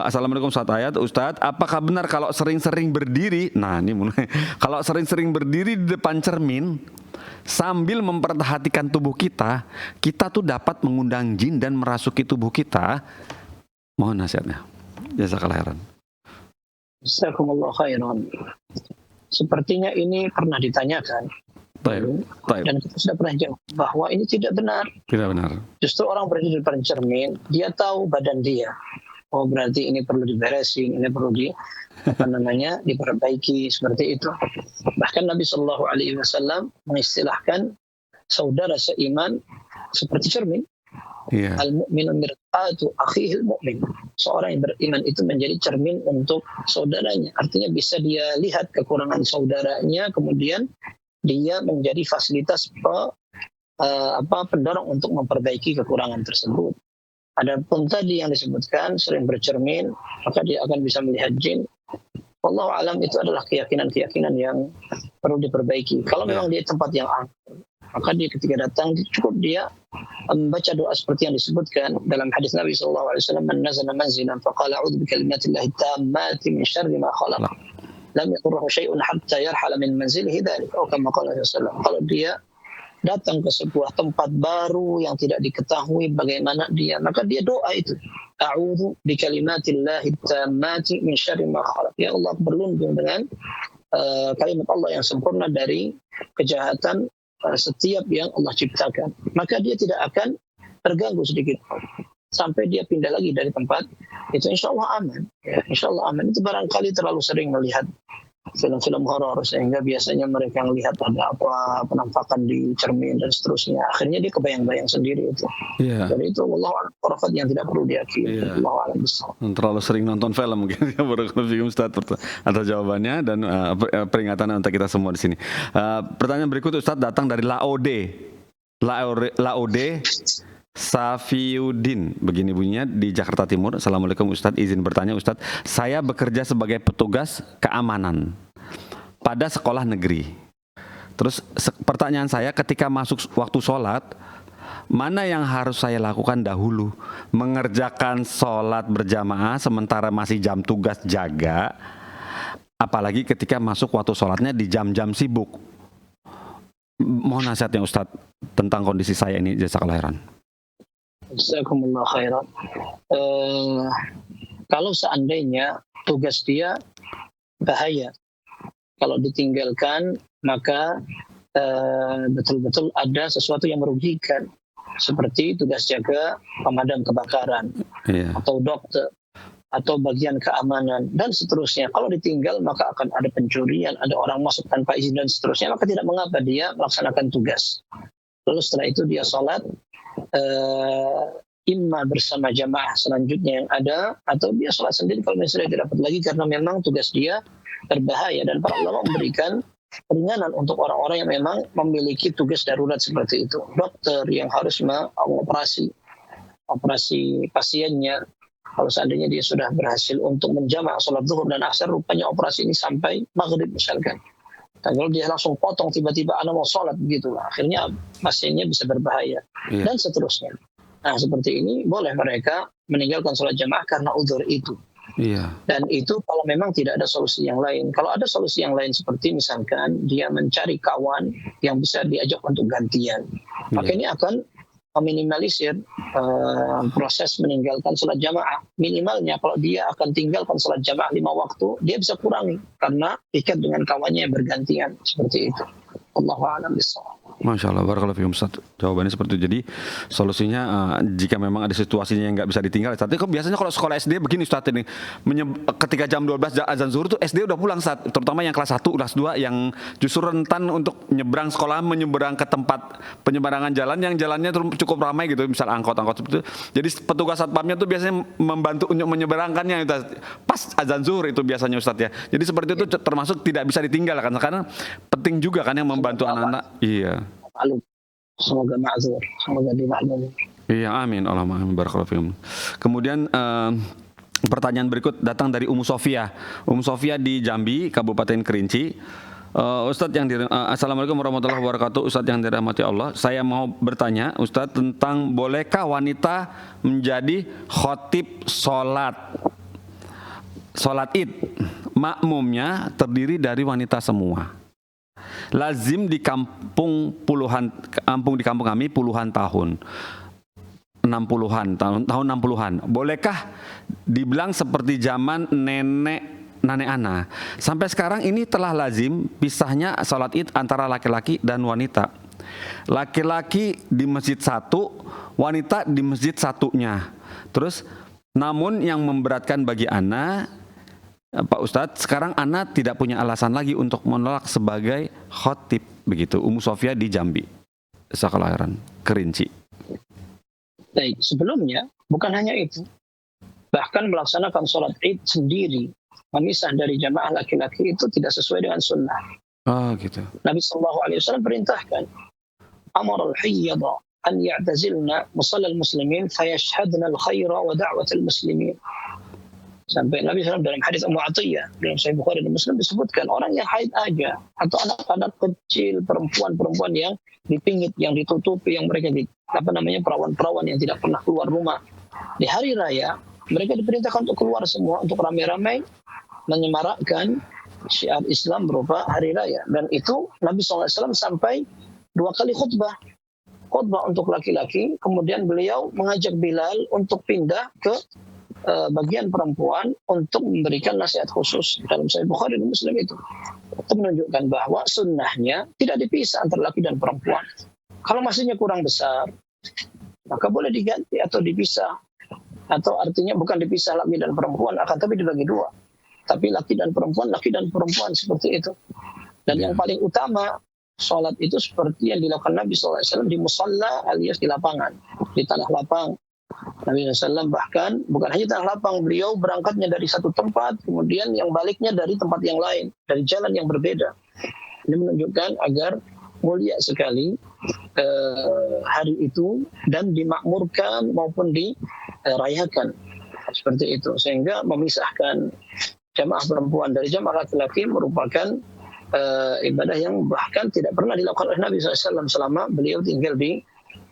Assalamualaikum Ustaz, apakah benar kalau sering-sering berdiri? Nah, ini mulai. Kalau sering-sering berdiri di depan cermin sambil memperhatikan tubuh kita tuh dapat mengundang jin dan merasuki tubuh kita. Mohon nasihatnya. Jazakallahu khairan. Jazakumullah khairan. Sepertinya ini pernah ditanyakan. Dan kita sudah pernah jawab bahwa ini tidak benar. Tidak benar. Justru orang berdiri di depan cermin, dia tahu badan dia. Oh, berarti ini perlu diberesin, ini perlu diperbaiki seperti itu. Bahkan Nabi Shallallahu Alaihi Wasallam mengistilahkan saudara seiman seperti cermin. Al-mu'minu mir'atu akhihil mu'min. Seorang yang beriman itu menjadi cermin untuk saudaranya. Artinya bisa dia lihat kekurangan saudaranya, kemudian dia menjadi fasilitas pendorong untuk memperbaiki kekurangan tersebut. Adapun tadi yang disebutkan sering bercermin, maka dia akan bisa melihat jin. Wallahu alam, itu adalah keyakinan-keyakinan yang perlu diperbaiki. Kalau memang dia tempat yang aman, maka dia ketika datang cukup dia membaca doa seperti yang disebutkan dalam hadis Nabi SAW, man nazala manzilan faqala a'udzu bikalimatillahi tammati min syarri ma khalaq. Lam yakurrahu syai'un hatta yarhala min manzilihi dzalik. Kama qala Rasulullah. Kalau dia datang ke sebuah tempat baru yang tidak diketahui bagaimana dia, maka dia doa itu. A'udzu bikalimatillahi tammati min syarri ma khalaq. Ya Allah, berlindung dengan kalimat Allah yang sempurna dari kejahatan setiap yang Allah ciptakan. Maka dia tidak akan terganggu sedikit sampai dia pindah lagi dari tempat itu, insya Allah aman. Ya, insya Allah aman. Itu barangkali terlalu sering melihat film-film horor sehingga biasanya mereka melihat ada apa penampakan di cermin dan seterusnya. Akhirnya dia kebayang-bayang sendiri itu. Jadi itu Allah khurafat yang tidak perlu diyakini. Allah alam besar. Terlalu sering nonton film mungkin. Barakallahu Ustaz atas jawabannya dan peringatan untuk kita semua di sini. Pertanyaan berikut, Ustaz, datang dari Laode Safiuddin, begini bunyinya, di Jakarta Timur. Assalamualaikum Ustadz, izin bertanya Ustadz, saya bekerja sebagai petugas keamanan pada sekolah negeri. Terus pertanyaan saya, ketika masuk waktu sholat, mana yang harus saya lakukan dahulu? Mengerjakan sholat berjamaah sementara masih jam tugas jaga, apalagi ketika masuk waktu sholatnya di jam-jam sibuk. Mohon nasihatnya Ustadz tentang kondisi saya ini, jazakallahu khairan. Jazakumullah khairan. Kalau seandainya tugas dia bahaya, kalau ditinggalkan maka betul-betul ada sesuatu yang merugikan, seperti tugas jaga pemadam kebakaran, atau dokter, atau bagian keamanan dan seterusnya. Kalau ditinggal maka akan ada pencurian, ada orang masuk tanpa izin dan seterusnya, maka tidak mengapa dia melaksanakan tugas. Lalu setelah itu dia sholat, imma bersama jamaah selanjutnya yang ada, atau dia sholat sendiri kalau misalnya tidak dapat lagi karena memang tugas dia berbahaya. Dan para ulama memberikan keringanan untuk orang-orang yang memang memiliki tugas darurat seperti itu. Dokter yang harus mengoperasi pasiennya, kalau seandainya dia sudah berhasil untuk menjamak sholat zuhur dan asar, rupanya operasi ini sampai maghrib misalkan, Dan kalau dia langsung potong tiba-tiba anak mau sholat begitulah, akhirnya pasiennya bisa berbahaya dan seterusnya. Nah seperti ini boleh mereka meninggalkan sholat jamaah karena udzur itu. Iya. Dan itu kalau memang tidak ada solusi yang lain. Kalau ada solusi yang lain seperti misalkan dia mencari kawan yang bisa diajak untuk gantian, maka ini akan meminimalisir proses meninggalkan sholat jamaah. Minimalnya kalau dia akan tinggalkan sholat jamaah 5 waktu, dia bisa kurangi karena ikat dengan kawannya yang bergantian seperti itu. Allahu a'lam bishawab. Masya Allah, barakallahu fikum Ustaz. Jawabannya seperti itu. Jadi solusinya jika memang ada situasinya yang nggak bisa ditinggal. Tapi kok biasanya kalau sekolah SD begini Ustaz ini, ketika jam 12 azan zuhur tuh SD udah pulang Ustaz. Terutama yang kelas 1, kelas 2 yang justru rentan untuk nyebrang sekolah, menyeberang ke tempat penyeberangan jalan yang jalannya cukup ramai gitu, misal angkot-angkot seperti itu. Jadi petugas satpamnya tuh biasanya membantu untuk menyeberangkannya Ustaz. Pas azan zuhur itu biasanya Ustaz ya. Jadi seperti itu termasuk tidak bisa ditinggalkan karena penting juga kan yang membantu anak-anak. Iya. Semoga ma'zur, semoga dimaklumi. Iya, amin. Allahumma amin. Barakallahu fikum. Kemudian pertanyaan berikut datang dari Ummu Sofia. Ummu Sofia di Jambi, Kabupaten Kerinci. Ustadz Assalamualaikum warahmatullahi wabarakatuh. Ustadz yang dirahmati Allah, saya mau bertanya Ustadz tentang bolehkah wanita menjadi khotib sholat Id? Makmumnya terdiri dari wanita semua. Lazim di kampung di kampung kami puluhan tahun. 60-an, tahun 60-an. Bolehkah dibilang seperti zaman nenek ana? Sampai sekarang ini telah lazim pisahnya sholat Id antara laki-laki dan wanita. Laki-laki di masjid satu, wanita di masjid satunya. Terus namun yang memberatkan bagi ana, Pak Ustadz, sekarang ana tidak punya alasan lagi untuk menolak sebagai khotib. Begitu Ummu Sofia di Jambi, Sekolahiran Kerinci. Baik, sebelumnya bukan hanya itu, bahkan melaksanakan sholat Id sendiri, memisah dari jamaah laki-laki itu tidak sesuai dengan sunnah. Oh gitu. Nabi SAW perintahkan, amar al-hayyada an ya'tazilna musallal muslimin fayashhadna al-khaira wa da'wat al-muslimin. Sampai Nabi SAW dalam hadis Ummu Atiyah dalam Sahih Bukhari dan Muslim disebutkan orang yang haid aja atau anak-anak kecil, perempuan-perempuan yang dipingit, yang ditutupi, yang mereka perawan-perawan yang tidak pernah keluar rumah di hari raya, mereka diperintahkan untuk keluar semua untuk ramai-ramai menyemarakkan syiar Islam berupa hari raya. Dan itu Nabi SAW sampai 2 kali khutbah untuk laki-laki, kemudian beliau mengajak Bilal untuk pindah ke bagian perempuan untuk memberikan nasihat khusus dalam Sahih Bukhari dan Muslim itu menunjukkan bahwa sunnahnya tidak dipisah antara laki dan perempuan. Kalau masjidnya kurang besar, maka boleh diganti atau dipisah, atau artinya bukan dipisah laki dan perempuan, akan tapi dibagi 2. Tapi laki dan perempuan seperti itu. Dan yang paling utama, sholat itu seperti yang dilakukan Nabi SAW di musalla alias di lapangan, di tanah lapang. Nabi SAW bahkan bukan hanya tanah lapang, beliau berangkatnya dari satu tempat, kemudian yang baliknya dari tempat yang lain, dari jalan yang berbeda. Ini menunjukkan agar mulia sekali hari itu dan dimakmurkan maupun dirayakan seperti itu, sehingga memisahkan jamaah perempuan dari jamaah laki-laki merupakan ibadah yang bahkan tidak pernah dilakukan oleh Nabi SAW selama beliau tinggal di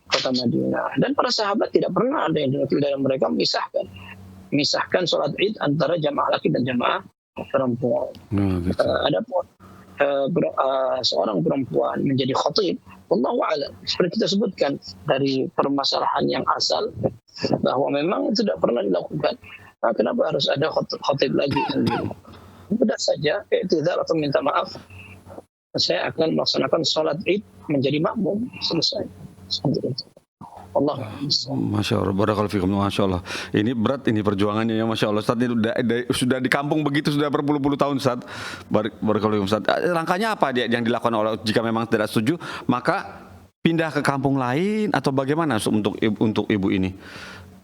kota Madinah. Dan para sahabat tidak pernah ada yang dari mereka memisahkan sholat Id antara jamaah laki dan jamaah perempuan. Gitu. Adapun seorang perempuan menjadi khatib, wallahu a'lam, seperti kita sebutkan dari permasalahan yang asal bahwa memang itu tidak pernah dilakukan. Nah, kenapa harus ada khatib lagi? Mudah saja, i'tizar atau minta maaf, saya akan melaksanakan sholat Id menjadi makmum, selesai. Seperti itu. Allah. Masya Allah, barakallahu fikum. Masya Allah. Ini berat ini perjuangannya ya, Masya Allah. Ustaz ini sudah di kampung begitu sudah berpuluh-puluh tahun Ustaz. Barakallahu fikum Ustaz. Langkahnya apa dia yang dilakukan oleh, jika memang tidak setuju, maka pindah ke kampung lain atau bagaimana untuk ibu ini,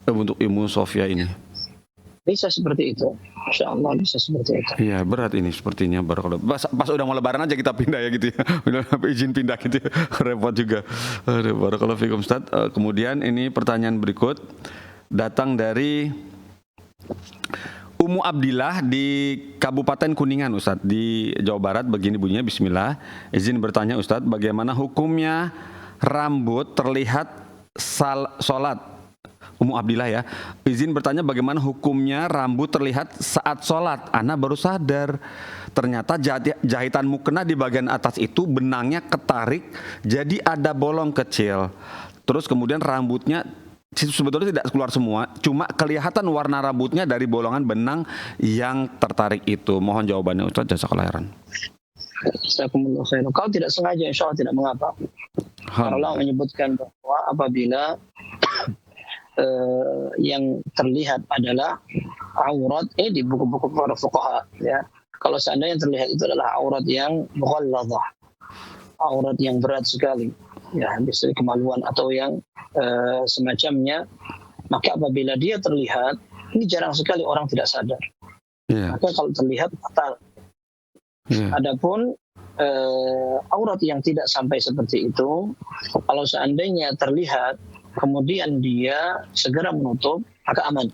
untuk Ummu Sofia ini? Bisa seperti itu. Masya Allah, bisa seperti itu. Iya, berat ini sepertinya. Pas udah mau lebaran aja kita pindah ya gitu ya. Udah izin pindah gitu ya. Repot juga. Barakallahu fikum Ustaz. Kemudian ini pertanyaan berikut datang dari Umu Abdillah di Kabupaten Kuningan, Ustadz, di Jawa Barat. Begini bunyinya, bismillah. Izin bertanya Ustadz, bagaimana hukumnya rambut terlihat sholat? Umu Abdillah ya. Izin bertanya bagaimana hukumnya rambut terlihat saat sholat. Ana baru sadar, ternyata jahitan mukena di bagian atas itu benangnya ketarik, jadi ada bolong kecil. Terus kemudian rambutnya sebetulnya tidak keluar semua, cuma kelihatan warna rambutnya dari bolongan benang yang tertarik itu. Mohon jawabannya Ustaz, jazakallahu khairan. Jazakumullah khairan. Kalau tidak sengaja insya Allah tidak mengapa. Allah menyebutkan bahwa apabila yang terlihat adalah aurat, di buku-buku para fuqaha ya. Kalau seandainya yang terlihat itu adalah aurat yang mughalladhah, aurat yang berat sekali, ya, bisa kemaluan atau yang semacamnya, maka apabila dia terlihat, ini jarang sekali orang tidak sadar. Maka kalau terlihat batal. Adapun aurat yang tidak sampai seperti itu, kalau seandainya terlihat kemudian dia segera menutup, maka aman.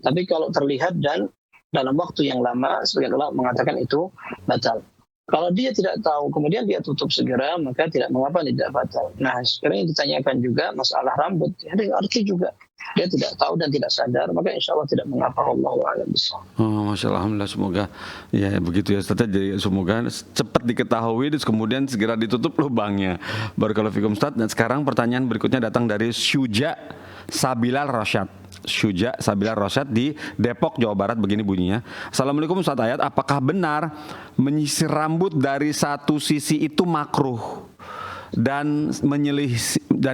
Tapi kalau terlihat dan dalam waktu yang lama, sebagian ulama mengatakan itu batal. Kalau dia tidak tahu, kemudian dia tutup segera, maka tidak mengapa, tidak batal. Nah, sekarang yang ditanyakan juga masalah rambut, ada yang arti juga. Dia tidak tahu dan tidak sadar, maka insya Allah tidak mengapa. Wallahu a'lam bishawab. Masya Allah, alhamdulillah, semoga ya begitu ya Ustaz. Jadi semoga cepat diketahui, terus kemudian segera ditutup lubangnya. Barakallahu fikum Ustaz. Dan sekarang pertanyaan berikutnya datang dari Syuja Sabilal Rasyad. Syuja Sabilal Rasyad di Depok, Jawa Barat. Begini bunyinya. Assalamualaikum Ustaz Ayat, apakah benar menyisir rambut dari satu sisi itu makruh dan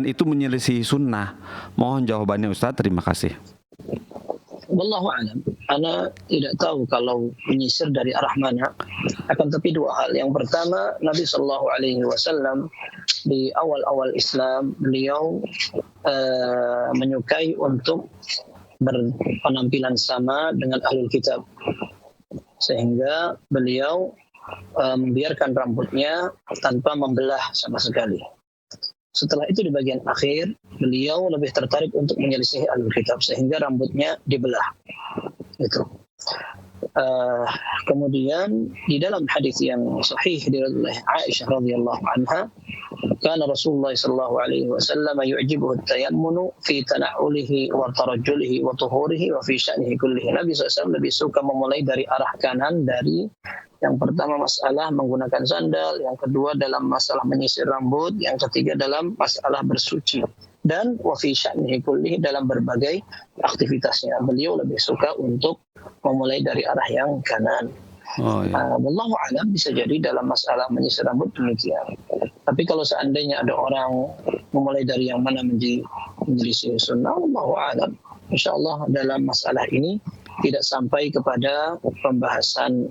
itu menyelisihi sunnah? Mohon jawabannya Ustaz, terima kasih. Wallahu a'lam. Ana tidak tahu kalau menyisir dari arah mana. Akan tapi dua hal. Yang pertama, Nabi Shallallahu Alaihi Wasallam di awal-awal Islam beliau menyukai untuk berpenampilan sama dengan ahlul kitab, sehingga beliau membiarkan rambutnya tanpa membelah sama sekali. Setelah itu di bagian akhir beliau lebih tertarik untuk menyelisihi ahlul kitab sehingga rambutnya dibelah. Itu. Kemudian di dalam hadis yang sahih dari Aisyah radhiyallahu anha, kana Rasulullah sallallahu alaihi wasallam yu'jibuhu at-tayammunu fi tana'ulihi wa tarajjulihi wa tuhurihi wa fi sya'nihi kullihi. Nabi SAW lebih suka memulai dari arah kanan, dari yang pertama masalah menggunakan sandal, yang kedua dalam masalah menyisir rambut, yang ketiga dalam masalah bersuci, dan wa fi sya'nihi kullihi dalam berbagai aktivitasnya. Beliau lebih suka untuk memulai dari arah yang kanan. Wallahu a'lam, bisa jadi dalam masalah menyisir rambut demikian. Tapi kalau seandainya ada orang memulai dari yang mana menyelisih sunnah, wallahu a'lam, insyaallah dalam masalah ini tidak sampai kepada pembahasan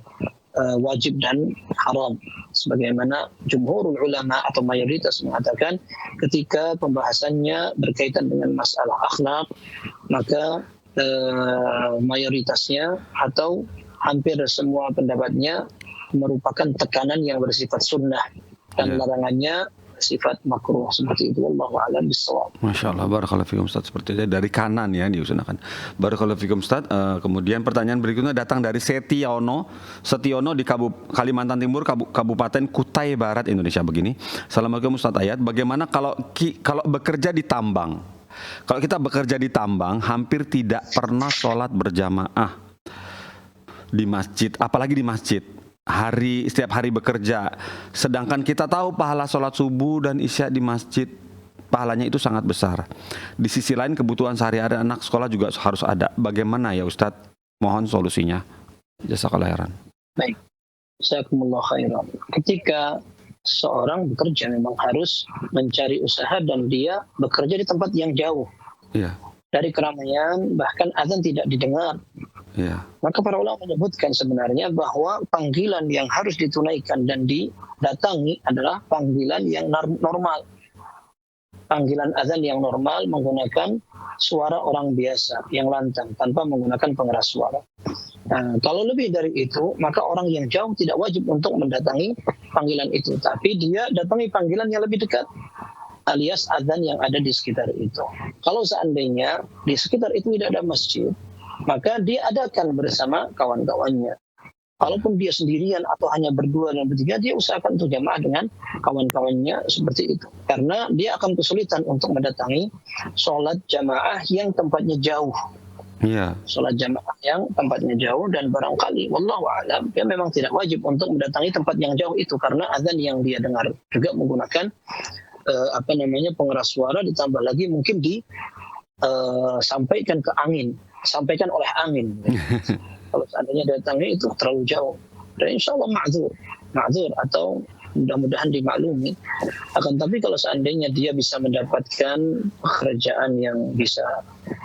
wajib dan haram, sebagaimana jumhurul ulama atau mayoritas mengatakan ketika pembahasannya berkaitan dengan masalah akhlak, maka mayoritasnya atau hampir semua pendapatnya merupakan tekanan yang bersifat sunnah dan larangannya sifat makruh, seperti itu. Wallahu a'lam bishawab. Masya Allah, barakallahu fikum Ustaz. Seperti itu dari kanan ya diusahakan. Barakallahu fikum Ustaz. Kemudian pertanyaan berikutnya datang dari Setiono di Kalimantan Timur, Kabupaten Kutai Barat, Indonesia. Begini. Assalamualaikum Ustaz Ayat, bagaimana kalau bekerja di tambang? Kalau kita bekerja di tambang, hampir tidak pernah sholat berjamaah di masjid, apalagi di masjid. Setiap hari bekerja, sedangkan kita tahu pahala sholat subuh dan isya di masjid pahalanya itu sangat besar. Di sisi lain kebutuhan sehari-hari anak sekolah juga harus ada. Bagaimana ya Ustadz? Mohon solusinya. Jazakallahu khairan. Baik, jazakumullah khairan. Ketika seorang bekerja memang harus mencari usaha dan dia bekerja di tempat yang jauh dari keramaian, bahkan azan tidak didengar. Maka para ulama menyebutkan sebenarnya bahwa panggilan yang harus ditunaikan dan didatangi adalah panggilan yang normal. Panggilan azan yang normal menggunakan suara orang biasa yang lantang tanpa menggunakan pengeras suara. Nah, kalau lebih dari itu, maka orang yang jauh tidak wajib untuk mendatangi panggilan itu, tapi dia datangi panggilan yang lebih dekat, alias azan yang ada di sekitar itu. Kalau seandainya di sekitar itu tidak ada masjid, maka dia adakan bersama kawan-kawannya. Kalaupun dia sendirian atau hanya berdua dan bertiga, dia usahakan untuk jamaah dengan kawan-kawannya seperti itu. Karena dia akan kesulitan untuk mendatangi sholat jamaah yang tempatnya jauh. Iya. Sholat jamaah yang tempatnya jauh, dan barangkali wallahu a'lam dia memang tidak wajib untuk mendatangi tempat yang jauh itu, karena azan yang dia dengar juga menggunakan pengeras suara, ditambah lagi mungkin sampaikan ke angin, sampaikan oleh angin. Kalau seandainya datangnya itu terlalu jauh, dan insya Allah ma'zur atau mudah-mudahan dimaklumi. Akan tapi kalau seandainya dia bisa mendapatkan pekerjaan yang bisa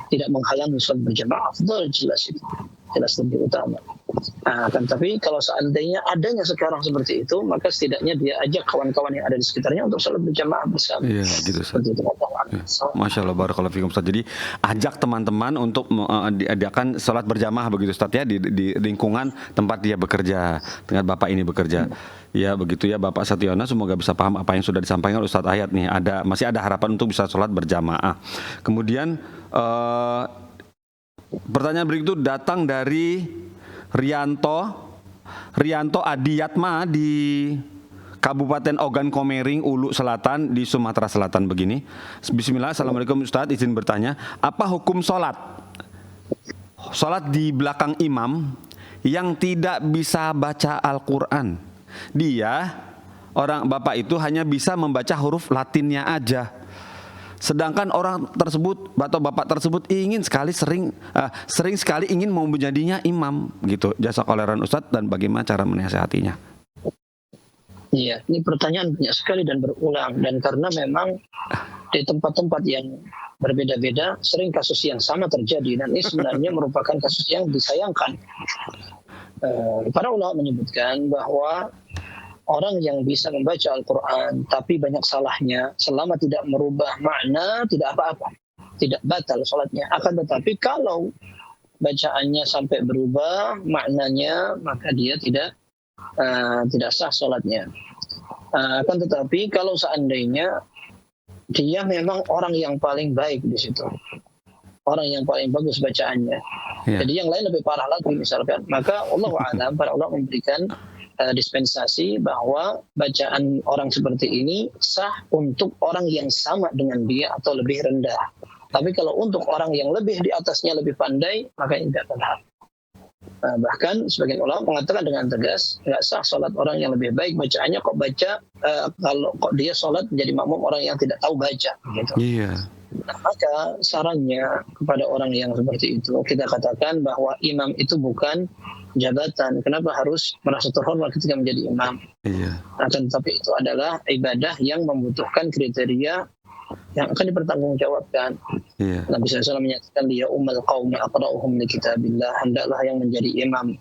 tidak menghalangi sholat berjamaah, afdal, jelas itu, jelas lebih utama. Akan tapi kalau seandainya adanya sekarang seperti itu, maka setidaknya dia ajak kawan-kawan yang ada di sekitarnya untuk sholat berjamaah bersama. Iya, gitu. Seperti itu. Masya Allah, barakallahu fikum Ustaz. Jadi ajak teman-teman untuk diadakan sholat berjamaah begitu Ustaz ya, di lingkungan tempat dia bekerja, dengan Bapak ini bekerja. Ya begitu ya Bapak Sationo, semoga bisa paham apa yang sudah disampaikan Ustaz Ayat nih. Masih ada harapan untuk bisa sholat berjamaah. Kemudian pertanyaan berikut datang dari Rianto Adiyatma di Kabupaten Ogan Komering, Ulu Selatan di Sumatera Selatan begini. Bismillah, Assalamualaikum Ustadz, izin bertanya, apa hukum sholat di belakang imam yang tidak bisa baca Al-Quran? Dia, orang bapak itu hanya bisa membaca huruf Latinnya aja. Sedangkan orang tersebut atau bapak tersebut sering sekali ingin mau menjadinya imam gitu. Jazakallahu Ustadz, dan bagaimana cara menasihatinya? Iya, ini pertanyaan banyak sekali dan berulang, dan karena memang di tempat-tempat yang berbeda-beda sering kasus yang sama terjadi, dan ini sebenarnya merupakan kasus yang disayangkan. Para ulama menyebutkan bahwa orang yang bisa membaca Al-Quran tapi banyak salahnya, selama tidak merubah makna, tidak apa-apa, tidak batal sholatnya. Akan tetapi kalau bacaannya sampai berubah maknanya, maka dia tidak sah sholatnya. Akan tetapi kalau seandainya dia memang orang yang paling baik di situ, orang yang paling bagus bacaannya, jadi yang lain lebih parah lagi misalkan, maka Allah a'lam, para ulama memberikan dispensasi bahwa bacaan orang seperti ini sah untuk orang yang sama dengan dia atau lebih rendah. Tapi kalau untuk orang yang lebih di atasnya, lebih pandai, maka ini tidak berhak. Bahkan sebagian ulama mengatakan dengan tegas, nggak sah sholat orang yang lebih baik bacaannya, kok dia sholat menjadi makmum orang yang tidak tahu baca, gitu. Iya. Nah, maka sarannya kepada orang yang seperti itu, kita katakan bahwa imam itu bukan jabatan. Kenapa harus merasa terhormat ketika menjadi imam? Iya. Akan tetapi itu adalah ibadah yang membutuhkan kriteria yang akan dipertanggungjawabkan. Iya. Nabi SAW menyatakan, dia ummal qaumi aqra'uhum li kitabillah, hendaklah yang menjadi imam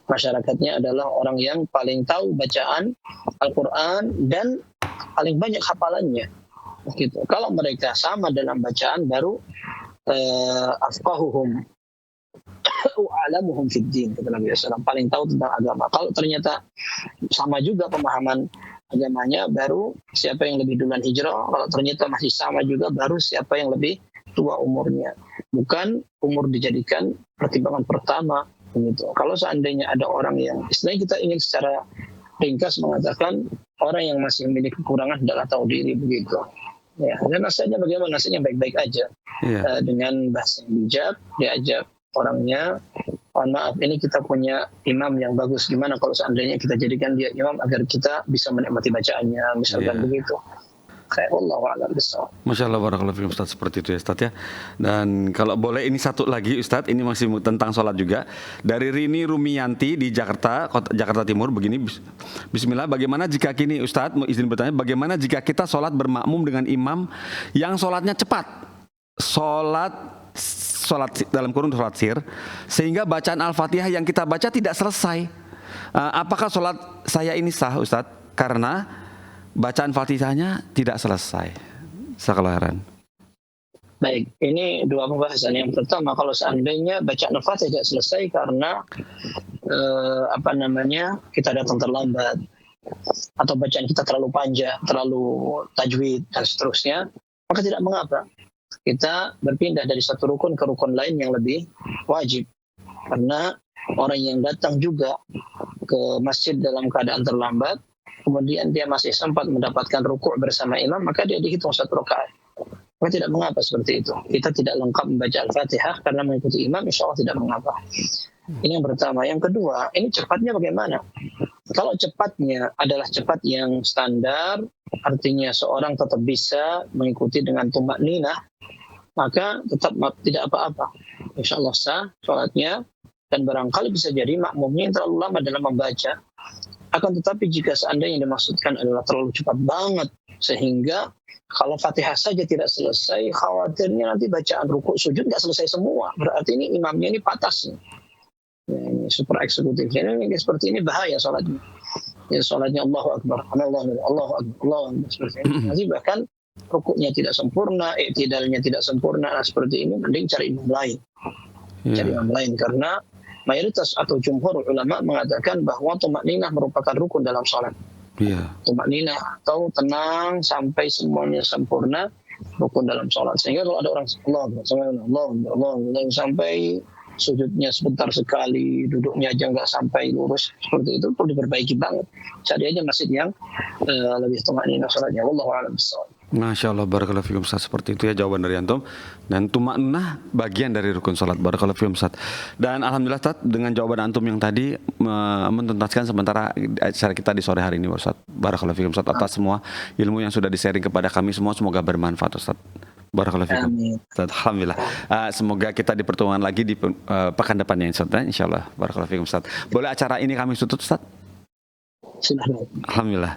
masyarakatnya adalah orang yang paling tahu bacaan Al-Quran dan paling banyak hafalannya. Gitu. Kalau mereka sama dalam bacaan, baru afqahuhum wa'alamuhum fid din, kata Nabi SAW, paling tahu tentang agama. Kalau ternyata sama juga pemahaman agamanya, baru siapa yang lebih duluan hijrah. Kalau ternyata masih sama juga, baru siapa yang lebih tua umurnya. Bukan umur dijadikan pertimbangan pertama, begitu. Kalau seandainya ada orang yang, istilahnya kita ingin secara ringkas mengatakan orang yang masih memiliki kekurangan adalah tahu diri, begitu. Ya, dan nasihatnya bagaimana? Nasihatnya baik-baik aja. Dengan bahasa yang bijak, diajak orangnya, mohon maaf, ini kita punya imam yang bagus, gimana kalau seandainya kita jadikan dia imam agar kita bisa menikmati bacaannya, misalkan begitu. Kayak Allah wa'ala besar. Masya Allah, barakallahu fikum Ustaz, seperti itu ya Ustaz ya. Dan kalau boleh ini satu lagi Ustaz, ini masih tentang sholat juga. Dari Rini Rumiyanti di Jakarta Timur begini, Bismillah, bagaimana jika kini Ustaz, izin bertanya, bagaimana jika kita sholat bermakmum dengan imam yang sholatnya cepat, sholat dalam kurung sholat sir, sehingga bacaan Al-Fatihah yang kita baca tidak selesai. Apakah sholat saya ini sah Ustaz? Karena bacaan Fatihahnya tidak selesai. Sekalian. Baik, ini dua pembahasan. Yang pertama, kalau seandainya bacaan Al-Fatihah tidak selesai karena kita datang terlambat, atau bacaan kita terlalu panjang, terlalu tajwid dan seterusnya, maka tidak mengapa. Kita berpindah dari satu rukun ke rukun lain yang lebih wajib. Karena orang yang datang juga ke masjid dalam keadaan terlambat, kemudian dia masih sempat mendapatkan rukuk bersama imam, maka dia dihitung 1 rakaat. Maka tidak mengapa seperti itu. Kita tidak lengkap membaca Al-Fatihah karena mengikuti imam, insya Allah tidak mengapa. Ini yang pertama. Yang kedua, ini cepatnya bagaimana? Kalau cepatnya adalah cepat yang standar, artinya seorang tetap bisa mengikuti dengan tumak ninah, maka tetap tidak apa-apa. Insya Allah sah sholatnya, dan barangkali bisa jadi makmumnya yang terlalu lama dalam membaca. Akan tetapi jika seandainya yang dimaksudkan adalah terlalu cepat banget, sehingga kalau Fatihah saja tidak selesai, khawatirnya nanti bacaan rukuk sujud nggak selesai semua. Berarti ini imamnya ini patas. Ini super eksekutif. Ini seperti ini bahaya sholatnya. Ya, sholatnya Allahu Akbar, Allahu Akbar, Allahu Akbar, seperti ini. Nanti bahkan rukuknya tidak sempurna, i'tidalnya tidak sempurna. Nah, seperti ini mending cari imam lain. Cari imam lain, karena mayoritas atau jumhur ulama mengatakan bahwa tumakninah merupakan rukun dalam sholat. Tumakninah atau tenang sampai semuanya sempurna, rukun dalam sholat. Sehingga kalau ada orang Allah sampai sujudnya sebentar sekali, duduknya aja nggak sampai lurus, seperti itu perlu diperbaiki banget. Cari aja masjid yang lebih tumakninah sholatnya. Wallahu a'lam bishawab. Masya Allah, barakallahu fikum Ustaz. Seperti itu ya jawaban dari antum. Dan tumaknah bagian dari rukun salat. Barakallahu fikum Ustaz. Dan alhamdulillah Ustaz, dengan jawaban antum yang tadi menuntaskan sementara acara kita di sore hari ini Ustaz. Barakallahu fikum Ustaz atas semua ilmu yang sudah di-sharing kepada kami semua, semoga bermanfaat Ustaz. Barakallahu fikum. Alhamdulillah. Semoga kita di pertemuan lagi di pekan depannya Ustaz, insyaallah. Barakallahu fikum Ustaz. Boleh acara ini kami tutup Ustaz? Alhamdulillah.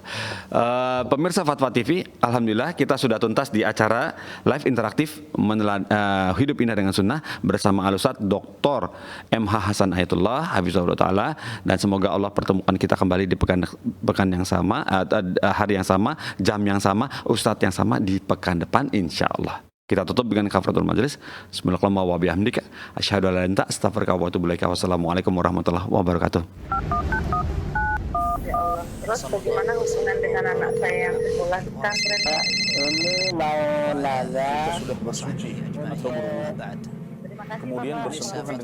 Pemirsa Fatwa TV, alhamdulillah kita sudah tuntas di acara live interaktif Hidup Indah dengan Sunnah bersama Al-Ustaz Dr. MH Hasan Ayatullah Hafizahullah Ta'ala, dan semoga Allah pertemukan kita kembali di pekan yang sama, hari yang sama, jam yang sama, Ustadz yang sama di pekan depan insyaallah. Kita tutup dengan kafaratul majelis. Bismillahirrahmanirrahim. Wa bihamdika asyhadu an la ilaha illa anta astaghfiruka wa atubu ilaika. Wassalamualaikum warahmatullahi wabarakatuh. Terus bagaimana hubungan dengan anak saya yang sekolah di pesantren? Ini mau nanya sudah bersuci atau berwudu, kemudian bersentuhan dengan